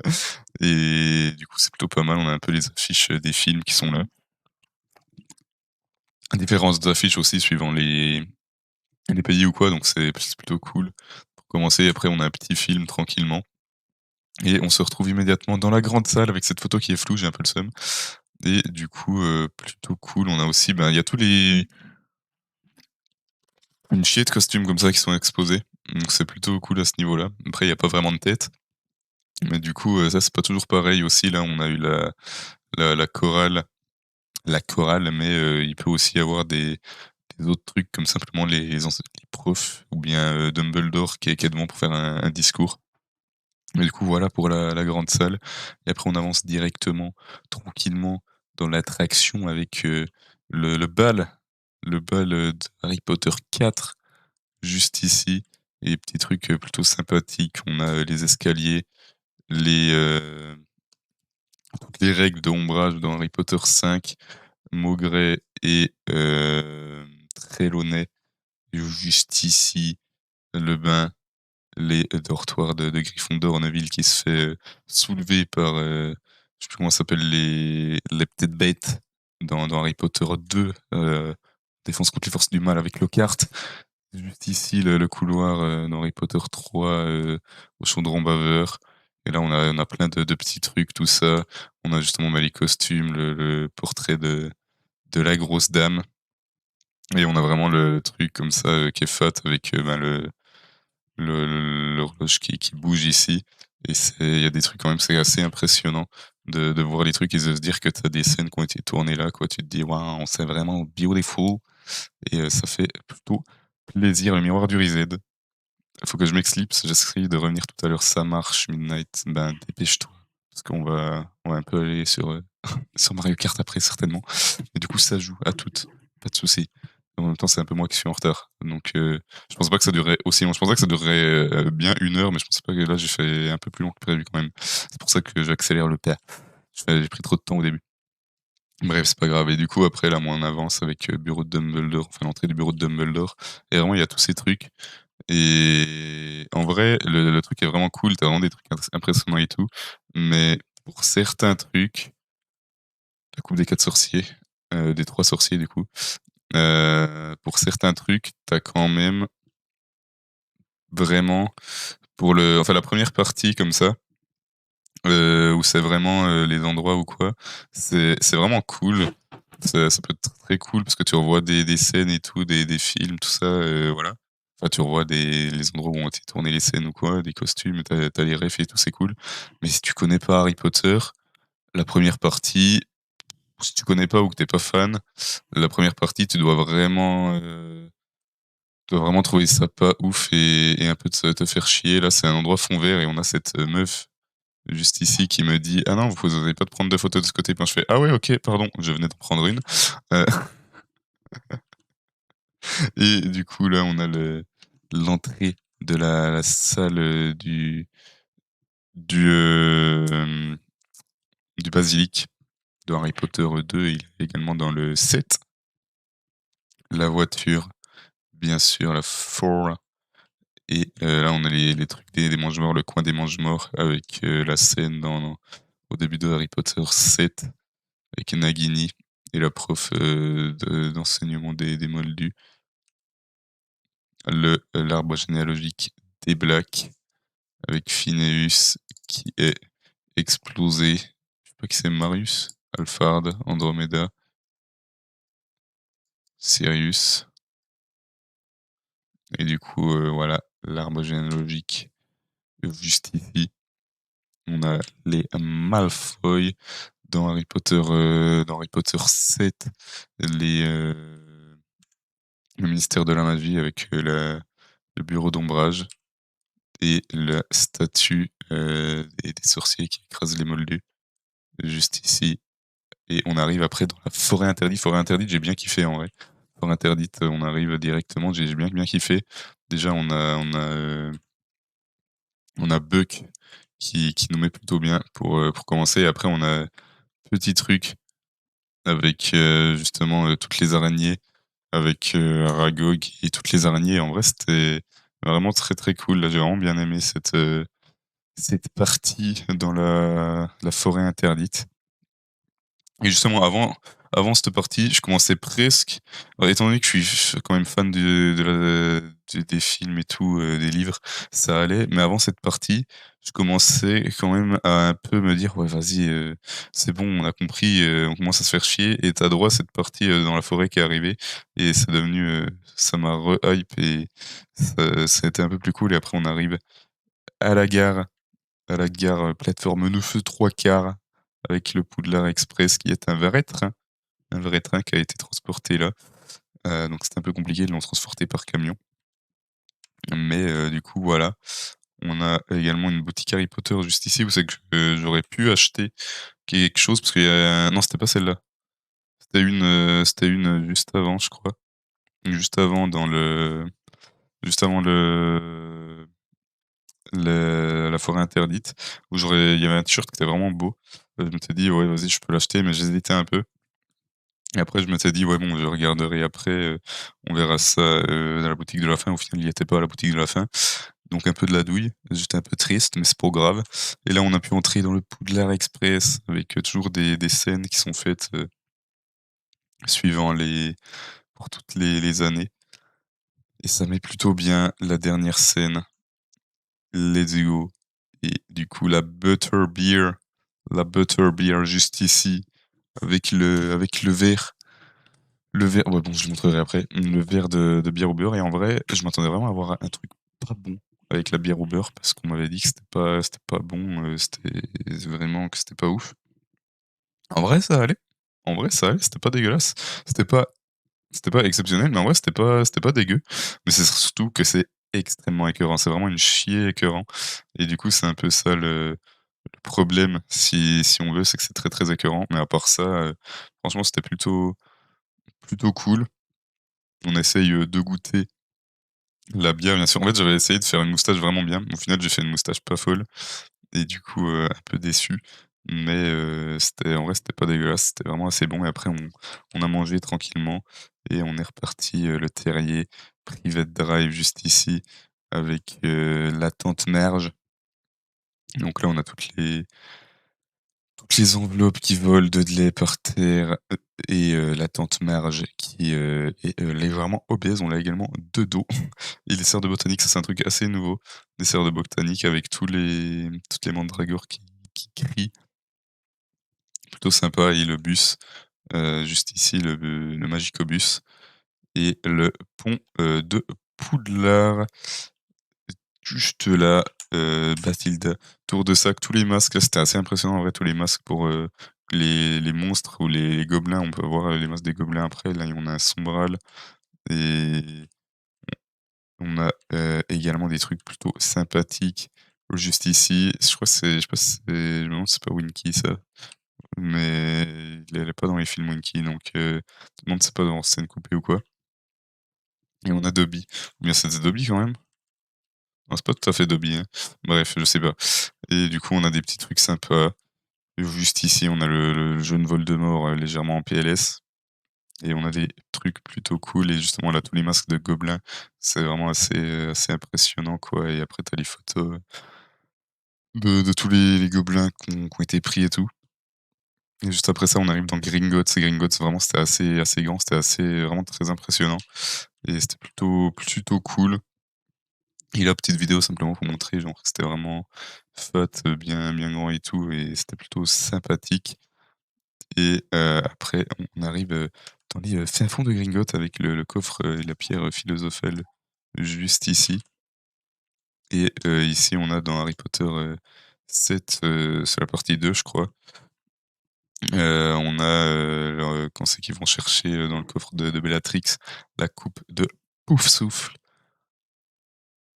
et du coup, c'est plutôt pas mal. On a un peu les affiches, des films qui sont là. Différences d'affiches aussi suivant les pays ou quoi, donc c'est plutôt cool. Pour commencer, après on a un petit film tranquillement et on se retrouve immédiatement dans la grande salle avec cette photo qui est floue, j'ai un peu le seum et du coup, plutôt cool. On a aussi, ben, il y a tous les une chier de costumes comme ça qui sont exposés, donc c'est plutôt cool à ce niveau-là. Après, il y a pas vraiment de tête, mais du coup, ça c'est pas toujours pareil aussi. Là, on a eu la chorale mais il peut aussi y avoir des autres trucs comme simplement les profs ou bien, Dumbledore qui est devant pour faire un discours. Mais du coup, voilà pour la grande salle et après on avance directement, tranquillement dans l'attraction avec, le bal, de Harry Potter 4 juste ici et petits trucs, plutôt sympathiques. On a, les escaliers, les, toutes les règles de ombrage dans Harry Potter 5, Maugrey et Trelawney juste ici, le bain, les dortoirs de Gryffondor, Neville qui se fait, soulever par, je sais plus comment ça s'appelle, les petites bêtes dans Harry Potter 2, Défense contre les forces du mal avec Lockhart. Juste ici, le couloir, dans Harry Potter 3, au chaudron baveur et là, on a plein de petits trucs, tout ça. On a justement, bah, les costumes, le portrait de la grosse dame et on a vraiment le truc comme ça, qui est fat avec, ben, l'horloge qui bouge ici et il y a des trucs quand même, c'est assez impressionnant de voir les trucs et de se dire que tu as des scènes qui ont été tournées là, quoi. Tu te dis: «Waouh, c'est vraiment beautiful» et ça fait plutôt plaisir. Le miroir du Riséd. Il faut que je m'exlipse, j'essaie de revenir tout à l'heure, ça marche Midnight, ben, dépêche-toi parce qu'on va un peu aller sur, sur Mario Kart après certainement. Et du coup ça joue, à toutes, pas de souci. En même temps, c'est un peu moi qui suis en retard, donc je pensais pas que ça durerait aussi long. Je pensais que ça durerait, bien 1 heure, mais je pensais pas que là j'ai fait un peu plus long que prévu quand même. C'est pour ça que j'accélère le pas. J'ai pris trop de temps au début. Bref, c'est pas grave et du coup après là, moi on avance avec, bureau de Dumbledore, enfin l'entrée du bureau de Dumbledore et vraiment il y a tous ces trucs et en vrai, le truc est vraiment cool, tu as vraiment des trucs impressionnants et tout, mais pour certains trucs, la coupe des 4 sorciers, des 3 sorciers du coup, pour certains trucs, tu as quand même vraiment pour le enfin la première partie comme ça, où c'est vraiment, les endroits ou quoi, c'est vraiment cool. Ça peut être très cool parce que tu revois des scènes et tout, des films, tout ça, voilà. Enfin, tu revois les endroits où ont été tournées les scènes ou quoi, des costumes, tu as les refs et tout, c'est cool. Mais si tu connais pas Harry Potter, la première partie, si tu connais pas ou que tu es pas fan, la première partie, tu dois vraiment trouver ça pas ouf et un peu te faire chier. Là, c'est un endroit fond vert et on a cette, meuf juste ici qui me dit: «Ah non, vous osez pas de prendre de photos de ce côté?» Puis je fais: «Ah ouais, OK, pardon, je venais d'en prendre une». Heu et du coup, là, on a l'entrée de la salle, du, hem, du basilic de Harry Potter 2, il est également dans le 7. La voiture, bien sûr, la 4 et là, on a les trucs des mange-morts, le coin des mange-morts avec, la scène au début de Harry Potter 7 avec Nagini et la prof, d'enseignement des moldus. L'arbre généalogique des Blacks avec Phineus qui est explosé. Je sais pas qui c'est, Marius, Alphard, Andromeda, Sirius et du coup, voilà, l'arbre généalogique juste ici. On a les Malfoy dans Harry Potter 7, le ministère de la magie avec, le bureau d'ombrage et la statue, des sorciers qui écrasent les moldus, juste ici. Et on arrive après dans la forêt interdite. Forêt interdite, j'ai bien kiffé en vrai. Forêt interdite, on arrive directement, j'ai bien kiffé. Déjà on a Buck qui nous met plutôt bien pour commencer. Après on a petit truc avec, justement, toutes les araignées, avec, Aragog et toutes les araignées. En vrai, c'était vraiment très, très cool. Là, j'ai vraiment bien aimé cette partie dans la forêt interdite. Et justement, avant cette partie, je commençais presque étant donné que je suis quand même fan des films et tout, des livres, ça allait. Mais avant cette partie, je commençais quand même à un peu me dire: «Ouais, vas-y, c'est bon, on a compris, on commence à se faire chier» et tu as droit à cette partie, dans la forêt qui est arrivée et c'est devenu, ça m'a re-hype et ça a été un peu plus cool et après on arrive à la gare plateforme Neufeu 3/4 avec le Poudlard Express qui est un vrai train qui a été transporté là. Donc c'était un peu compliqué de le transporter par camion. Mais du coup voilà, on a également une boutique Harry Potter juste ici où c'est que j'aurais pu acheter quelque chose parce qu'il y a non c'était pas celle-là. C'était une, juste avant je crois. Juste avant dans le juste avant la forêt interdite où il y avait un t-shirt qui était vraiment beau. Je m'étais dit: «Ouais vas-y je peux l'acheter» mais j'hésitais un peu. Et après je m'étais dit: «Ouais bon je regarderai après, on verra ça, dans la boutique de la fin». Au final il y était pas à la boutique de la fin, donc un peu de la douille. J'étais un peu triste mais c'est pas grave et là on a pu entrer dans le Poudlard Express avec, toujours des scènes qui sont faites, suivant les pour toutes les années et ça met plutôt bien la dernière scène. Let's go et du coup la butterbeer juste ici avec le verre ouais bon je le montrerai après. Le verre de bière au beurre et en vrai, je m'attendais vraiment à avoir un truc pas bon avec la bière au beurre parce qu'on m'avait dit que c'était pas bon, c'était vraiment que c'était pas ouf. En vrai ça allait. En vrai ça allait, c'était pas dégueulasse. C'était pas c'était pas exceptionnel, mais en vrai c'était pas dégueu. Mais c'est surtout que c'est extrêmement écœurant. C'est vraiment une chier écœurant et du coup c'est un peu ça le problème si on veut, c'est que c'est très, très écœurant. Mais à part ça, franchement c'était plutôt cool. On essaye, de goûter la bière, bien sûr. En fait, j'avais essayé de faire une moustache vraiment bien. Au final, j'ai fait une moustache pas folle et du coup, un peu déçu. Mais, c'était en vrai, c'était pas dégueulasse, c'était vraiment assez bon et après on a mangé tranquillement et on est reparti, le terrier private drive juste ici avec, la tante Merge. Donc là, on a toutes les enveloppes qui volent de lait par terre, et la tante Marge qui, est, légèrement obèse. On l'a également de dos et les serres de botanique, ça c'est un truc assez nouveau. Des serres de botanique avec toutes les mandragores qui crient. Plutôt sympa et le bus, juste ici, le Magicobus et le pont, de Poudlard. Juste là, Bathilda, tour de sac, tous les masques là, c'était assez impressionnant en vrai, tous les masques pour, les monstres ou les gobelins. On peut voir, les masques des gobelins après. Là, on a un Sombral et on a, également des trucs plutôt sympathiques juste ici. Je crois que c'est je sais pas si je me demande si c'est pas Winky ça, mais elle est pas dans les films Winky donc, je me demande si c'est pas dans Scène coupée ou quoi et on a Dobby. Ou bien c'est Dobby quand même? Non, c'est pas tout à fait Dobby, hein. Bref, je sais pas et du coup, on a des petits trucs sympas. Juste ici, on a le jeune Voldemort, légèrement en PLS et on a des trucs plutôt cool et justement là, tous les masques de gobelins, c'est vraiment assez impressionnant, quoi et après tu as les photos, de tous les gobelins qui ont été pris et tout Et juste après ça, on arrive dans Gringotts et Gringotts vraiment c'était assez grand, c'était assez vraiment très impressionnant et c'était plutôt cool. Et la petite vidéo simplement pour montrer genre que c'était vraiment fat, bien grand et tout et c'était plutôt sympathique et après on arrive, dans les, fins fonds de Gringotts avec le coffre, et la pierre, philosophale juste ici et ici on a dans Harry Potter, 7, c'est la partie 2 je crois. On a, quand c'est qu'ils vont chercher, dans le coffre de Bellatrix, la coupe de Poufsouffle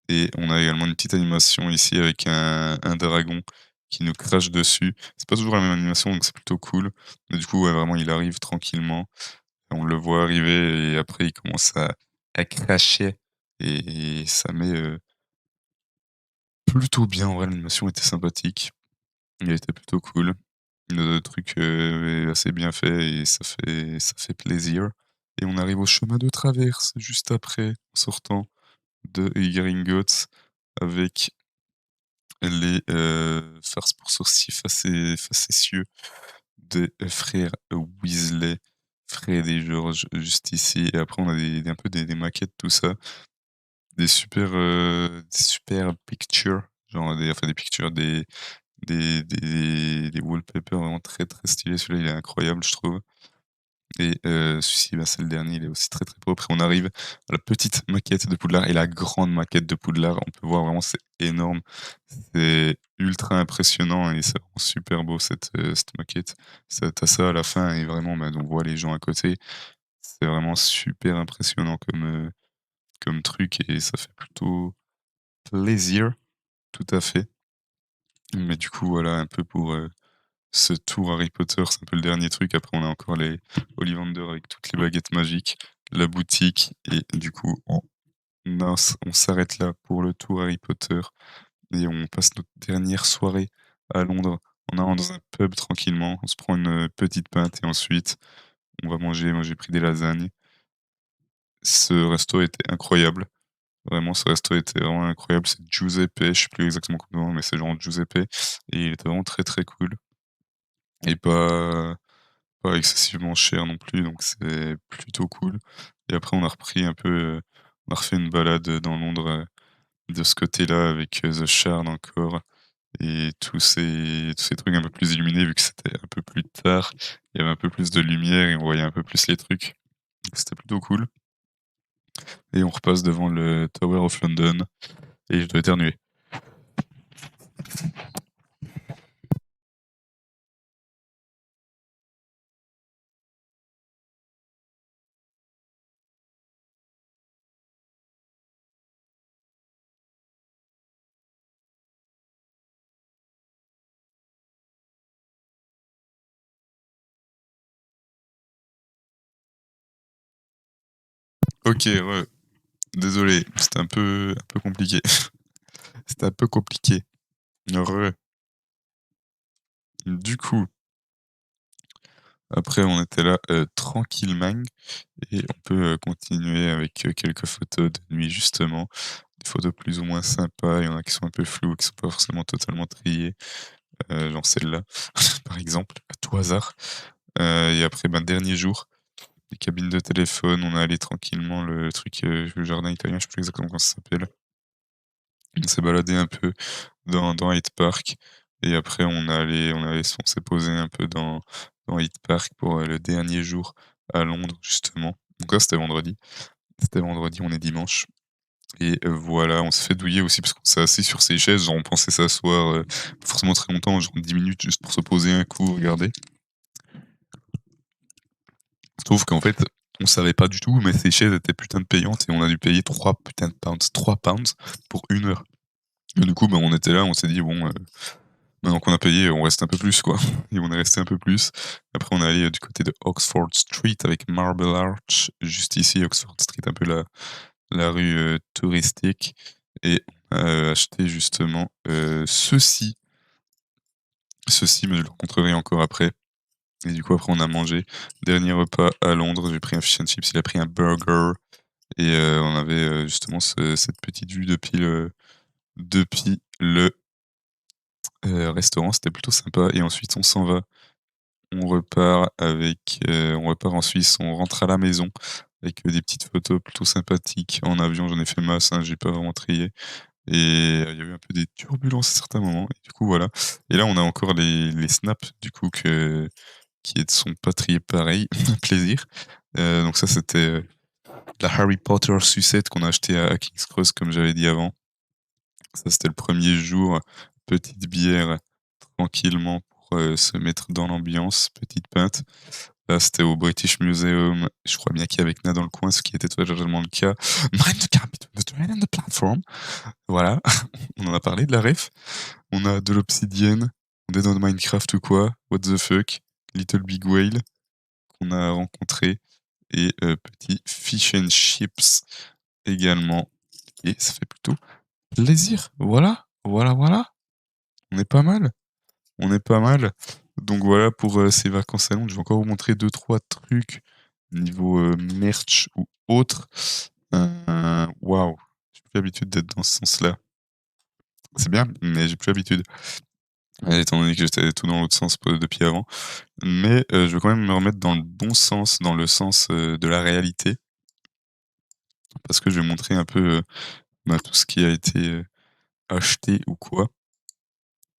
et on a également une petite animation ici avec un dragon qui nous crache dessus. C'est pas toujours la même animation, donc c'est plutôt cool. Mais du coup, ouais, vraiment, il arrive tranquillement, on le voit arriver et après il commence à cracher et ça met, plutôt bien. En vrai, l'animation était sympathique. Il était plutôt cool. Le truc, est assez bien fait et ça fait plaisir et on arrive au chemin de traverse juste après, en sortant de Gringotts avec les, farces pour sorciers facétieux des frères Weasley, Fred et George, juste ici et après on a des un peu des maquettes, tout ça. Des super pictures, genre des pictures, des wallpapers vraiment très stylés. Celui-là, il est incroyable, je trouve et celui-ci, bah, c'est le dernier, il est aussi très propre et on arrive à la petite maquette de Poudlard et la grande maquette de Poudlard. On peut voir vraiment, c'est énorme, c'est ultra impressionnant et c'est vraiment super beau cette maquette. Tu ça à la fin et vraiment, bah, on voit les gens à côté. C'est vraiment super impressionnant comme truc et ça fait plutôt plaisir, tout à fait. Mais du coup, voilà un peu pour, ce tour Harry Potter, c'est un peu le dernier truc. Après, on a encore les Ollivander avec toutes les baguettes magiques, la boutique et du coup, on s'arrête là pour le tour Harry Potter et on passe notre dernière soirée à Londres en allant dans un pub tranquillement. On se prend une, petite pinte et ensuite on va manger. Moi, j'ai pris des lasagnes. Ce resto était incroyable. Vraiment, ce resto était vraiment incroyable. C'est Giuseppe, je sais plus exactement comment, mais c'est genre Giuseppe et il était vraiment très cool et pas excessivement cher non plus, donc c'est plutôt cool et après on a repris un peu, on a refait une balade, dans Londres, de ce côté-là avec, The Shard encore et tous ces trucs un peu plus illuminés vu que c'était un peu plus tard. Il y avait un peu plus de lumière et on voyait un peu plus les trucs, donc c'était plutôt cool et on repasse devant le Tower of London et je dois éternuer. OK, ouais, désolé, c'était un peu compliqué. C'était un peu compliqué. Re. Du coup, après on était là, tranquillement et on peut, continuer avec, quelques photos de nuit justement. Des photos plus ou moins sympas, il y en a qui sont un peu floues, qui sont pas forcément totalement triées, genre celle-là par exemple, à tout hasard. Et après, ben, dernier jour, les cabines de téléphone, on est allé tranquillement le truc, le jardin italien, je sais plus exactement comment ça s'appelle. On s'est baladé un peu dans Hyde Park et après on s'est posé un peu dans Hyde Park pour, le dernier jour à Londres justement. Donc là, c'était vendredi. C'était vendredi, on est dimanche et voilà, on s'est fait douiller aussi parce qu'on s'est assis sur ces chaises, genre on pensait s'asseoir, pas forcément très longtemps, genre 10 minutes juste pour se poser un coup, regarder. Sauf qu'en fait, on savait pas du tout, mais ces chaises étaient putain de payantes et on a dû payer 3 putains de pounds, 3 pounds pour 1 heure. Et du coup, bah, on était là, on s'est dit: «Bon, maintenant qu'on a payé, on reste un peu plus, quoi». Et on est resté un peu plus. Après, on est allé, du côté de Oxford Street avec Marble Arch, juste ici, Oxford Street, un peu la rue, touristique et on a, acheté justement, ceci, mais je le rencontrerai encore après et du coup, après, on a mangé. Dernier repas à Londres, j'ai pris un fish and chips, il a pris un burger et on avait, justement cette petite vue depuis le, restaurant. C'était plutôt sympa et ensuite on s'en va on repart en Suisse, on rentre à la maison avec, des petites photos plutôt sympathiques. En avion, j'en ai fait masse, hein, j'ai pas vraiment trié et il y a eu un peu des turbulences à certains moments et du coup, voilà et là, on a encore les snaps du coup qui ne sont pas triés pareil, plaisir. Donc ça, c'était, la Harry Potter sucette qu'on a acheté à King's Cross comme j'avais dit avant. Ça, c'était le premier jour, petite bière tranquillement pour, se mettre dans l'ambiance, petite pinte. Là, c'était au British Museum. Je crois bien qu'il y avait Kna dans le coin, ce qui était totalement le cas. Mind the gap between the train and the platform. Voilà, on en a parlé de la ref. On a de l'obsidienne, on est dans Minecraft ou quoi, what the fuck, Little Big Whale qu'on a rencontré et petit fish and chips également et ça fait plutôt plaisir. Voilà, voilà, voilà. On est pas mal, on est pas mal. Donc voilà pour, ces vacances à Londres. Je vais encore vous montrer deux trois trucs niveau, merch ou autre. Waouh, j'ai plus l'habitude d'être dans ce sens-là. C'est bien, mais j'ai plus l'habitude, étant donné que j'étais tout dans l'autre sens depuis avant. Mais, je veux quand même me remettre dans le bon sens, dans le sens, de la réalité. Parce que je vais montrer un peu, tout ce qui a été, acheté ou quoi.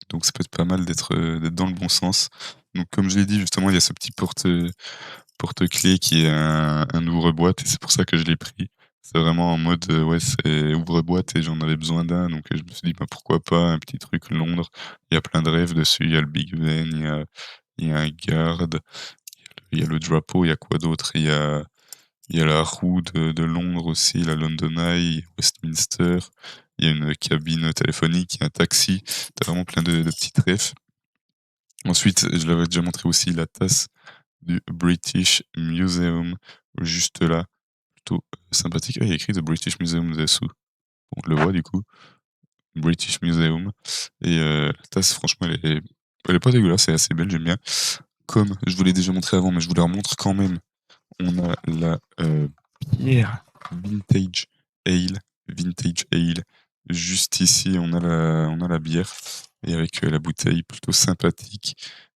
Donc ça peut être pas mal d'être dans le bon sens. Donc comme je l'ai dit justement, il y a ce petit porte-clés qui est un ouvre-boîte et c'est pour ça que je l'ai pris. C'est vraiment en mode, ouais, c'est ouvre-boîte et j'en avais besoin d'un donc je me suis dit: «Bah, pourquoi pas un petit truc Londres?» Il y a plein de rêves dessus, il y a le Big Ben, il y a un garde, il y a le drapeau, il y a quoi d'autre? Il y a la roue de Londres aussi, la London Eye, Westminster, il y a une cabine téléphonique, il y a un taxi. Tu vraiment plein de petites refs. Ensuite, je l'avais déjà montré aussi la tasse du British Museum, juste là, plutôt sympathique. Ah, il y a écrit The British Museum dessous. On le voit du coup, British Museum et la tasse franchement elle est pas dégueulasse, elle est assez belle, j'aime bien. Comme je vous l'ai déjà montré avant, mais je vous la remontre quand même. On a la, bière Vintage Ale Vintage Ale. Juste ici, on a la bière et avec, la bouteille plutôt sympathique.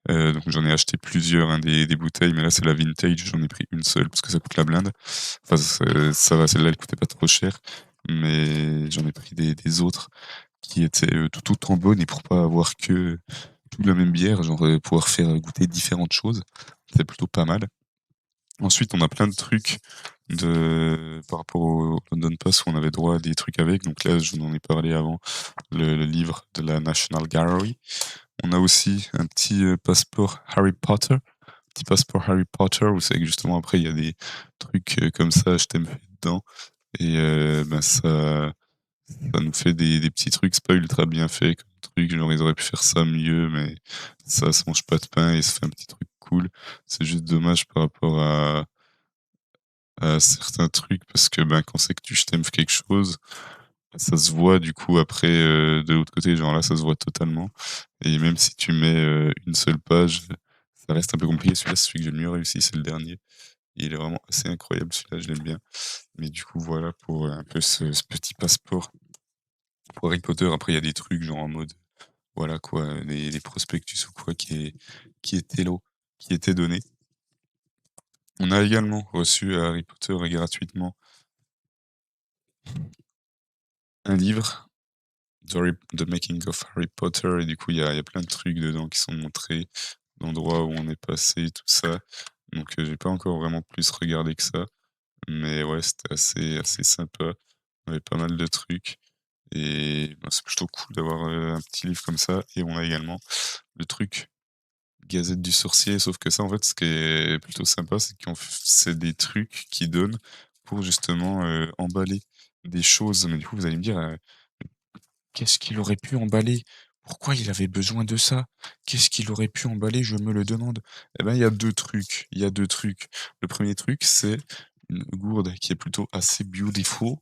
Donc j'en ai acheté plusieurs, hein, des bouteilles, mais là c'est la vintage, j'en ai pris une seule parce que ça coûte la blinde. Enfin ça va, celle-là elle coûtait pas trop cher, mais j'en ai pris des autres qui étaient, tout autant bonnes et pour pas avoir que toute la même bière, genre, pouvoir faire goûter différentes choses, c'est plutôt pas mal. Ensuite, on a plein de trucs par rapport au London Pass où on avait droit à des trucs avec. Donc là, je vous en ai parlé avant, le livre de la National Gallery. On a aussi un petit, passeport Harry Potter. Petit passeport Harry Potter où c'est que justement après il y a des trucs, comme ça je t'aime dedans et ça nous fait des petits trucs. C'est pas ultra bien fait comme truc, genre ils auraient pu faire ça mieux, mais ça mange pas de pain et ça fait un petit truc cool. C'est juste dommage par rapport à certains trucs parce que, ben, quand c'est que tu je t'aime quelque chose, ça se voit du coup après, de l'autre côté, genre là, ça se voit totalement et même si tu mets, une seule page, ça reste un peu compliqué. Celui-là, c'est celui que j'ai le mieux réussi, c'est le dernier. Il est vraiment assez incroyable celui-là, je l'aime bien. Mais du coup, voilà pour, un peu ce petit passeport pour Harry Potter. Après, il y a des trucs genre en mode, voilà quoi, des prospectus ou quoi qui étaient donnés. On a également reçu à Harry Potter gratuitement un livre The Making of Harry Potter et du coup, il y a plein de trucs dedans qui sont montrés, l'endroit où on est passé, tout ça. Donc, j'ai pas encore vraiment plus regardé que ça, mais ouais, c'était assez sympa. Il y avait pas mal de trucs et bah, c'est plutôt cool d'avoir, un petit livre comme ça et on a également le truc Gazette du sorcier, sauf que ça, en fait, ce qui est plutôt sympa, c'est des trucs qu'ils donnent pour justement, emballer des choses. Mais du coup, vous allez me dire, qu'est-ce qu'il aurait pu emballer? Pourquoi il avait besoin de ça? Qu'est-ce qu'il aurait pu emballer? Je me le demande. Eh ben, il y a 2 trucs. Le premier truc, c'est une gourde qui est plutôt assez beautiful.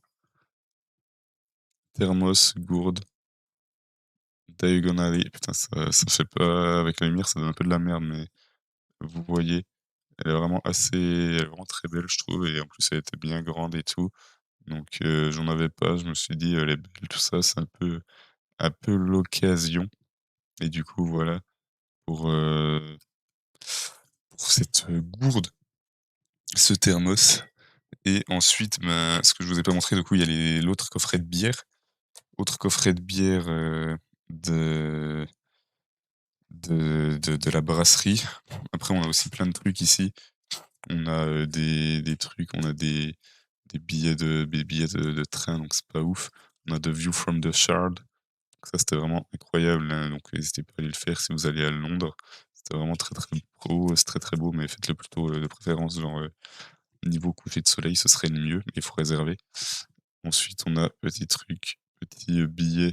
Thermos, gourde, diagonally. Putain, ça fait pas avec la lumière, ça donne un peu de la merde, mais vous voyez, elle est vraiment très belle, je trouve et en plus, elle était bien grande et tout. Donc j'en avais pas, je me suis dit: «Elle est belle», tout ça, c'est un peu l'occasion et du coup, voilà. Pour, pour cette, gourde, ce thermos et ensuite, ben, ce que je vous ai pas montré, du coup, il y a l'autre coffret de bière. Autre coffret de bière, de de la brasserie. Après, on a aussi plein de trucs ici. On a, des trucs, on a des billets de train, donc c'est pas ouf. On a The View from the Shard, donc ça, c'était vraiment incroyable, hein, donc n'hésitez pas à aller le faire si vous allez à Londres. C'était vraiment très, très beau, c'est très, très beau, mais faites-le plutôt, de préférence genre, niveau coucher de soleil, ce serait le mieux, mais il faut réserver. Ensuite, on a petit truc, petit, billet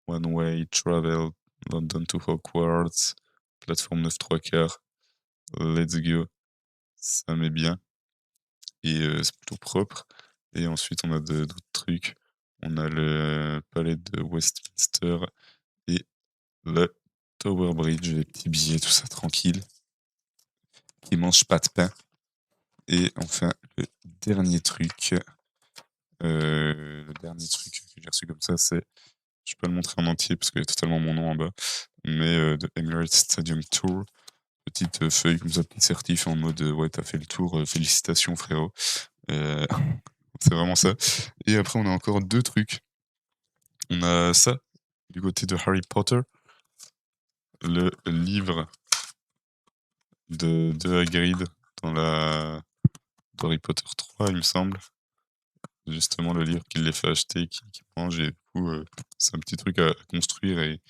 one way travel London to Hogwarts, plateforme 9 3/4, let's go. Ça met bien et c'est plutôt propre et ensuite on a d'autres trucs. On a le palais de Westminster et le Tower Bridge, les petits billets, tout ça tranquille, qui mangent pas de pain et enfin le dernier truc que j'ai reçu comme ça, c'est je peux pas le montrer en entier parce qu'il y a totalement mon nom en bas, mais de Emirates Stadium Tour. Petite, feuille comme ça, petit certif en mode, «Ouais, tu fait le tour, félicitations frérot». Heu, c'est vraiment ça et après on a encore 2 trucs. On a ça, du côté de Harry Potter, le livre de Hagrid dans la dans Harry Potter 3 il me semble. Justement le livre qui les fait acheter, qui mange et du coup, c'est un petit truc à construire et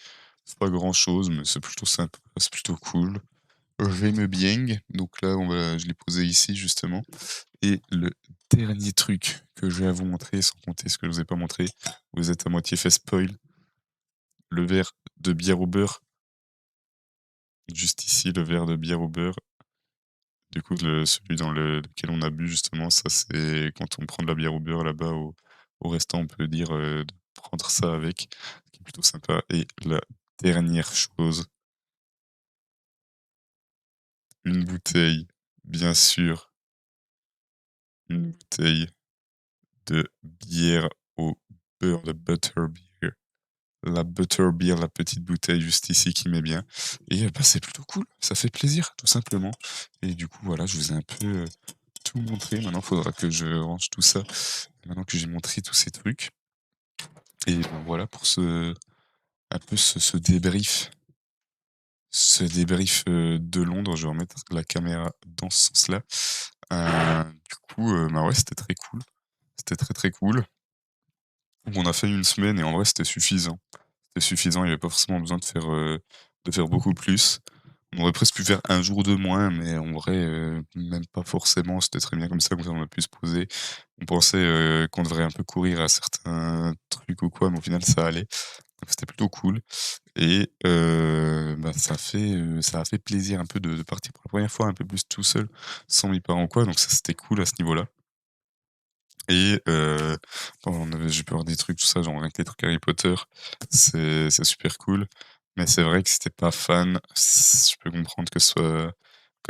c'est pas grand chose mais c'est plutôt sympa, c'est plutôt cool. J'aime bien, donc là je l'ai posé ici justement. Et le dernier truc que j'ai à vous montrer, sans compter ce que je vous ai pas montré, vous êtes à moitié fait spoil, le verre de bière au beurre. Juste ici, le verre de bière au beurre. Du coup, celui dans lequel on a bu justement, ça c'est quand on prend de la bière au beurre là-bas au resto, on peut dire, de prendre ça avec, ce qui est plutôt sympa. Et la dernière chose, une bouteille, bien sûr, une bouteille de bière au beurre, de butterbeer. La butterbeer, la petite bouteille juste ici qui met bien et bah, c'est plutôt cool, ça fait plaisir tout simplement et du coup voilà, je vous ai un peu, tout montré. Maintenant, il faudra que je range tout ça, maintenant que j'ai montré tous ces trucs et ben, voilà pour un peu ce débrief, de Londres. Je vais remettre la caméra dans ce sens-là. Du coup, bah, ouais, c'était très cool. C'était très, très cool. On a fait une semaine et en vrai, c'était suffisant. C'était suffisant, il y avait pas forcément besoin de faire beaucoup plus. On aurait presque pu faire un jour de moins, mais en vrai, même pas forcément, c'était très bien comme ça on a pu se poser. On pensait, qu'on devrait un peu courir à certains trucs ou quoi, mais au final ça allait. Donc c'était plutôt cool et bah, ça a fait plaisir un peu de partir pour la première fois un peu plus tout seul, sans mes parents ou quoi, donc ça c'était cool à ce niveau-là. Et j'ai pu voir des trucs, tout ça, genre avec les trucs Harry Potter, c'est super cool. Mais c'est vrai que si tu pas fan, je peux comprendre que ce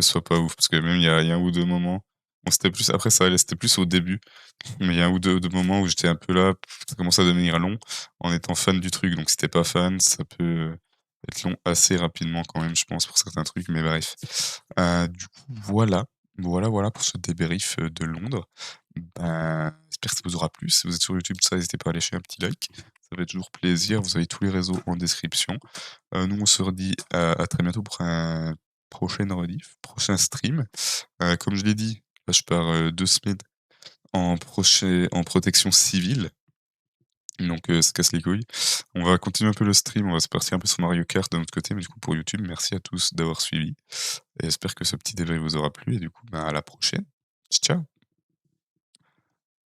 soit pas ouf. Parce que même il y a un ou 2 moments, bon c'était plus après ça allait, c'était plus au début, mais il y a un ou deux moments où j'étais un peu là, ça commençait à devenir long en étant fan du truc. Donc si tu pas fan, ça peut être long assez rapidement quand même, je pense, pour certains trucs, mais bref. Du coup, voilà pour ce débrief, de Londres. Ben, j'espère que ça vous aura plu. Si vous êtes sur YouTube, tout ça, n'hésitez pas à lâcher un petit like. Ça fait toujours plaisir. Vous avez tous les réseaux en description. Nous, on se redit à très bientôt pour un prochain rediff, prochain stream. Comme je l'ai dit, là, je pars 2 semaines en protection civile. Donc, ça casse les couilles. On va continuer un peu le stream. On va se partir un peu sur Mario Kart de notre côté. Mais du coup, pour YouTube, merci à tous d'avoir suivi. Et j'espère que ce petit débrief vous aura plu. Et du coup, ben, à la prochaine. Ciao.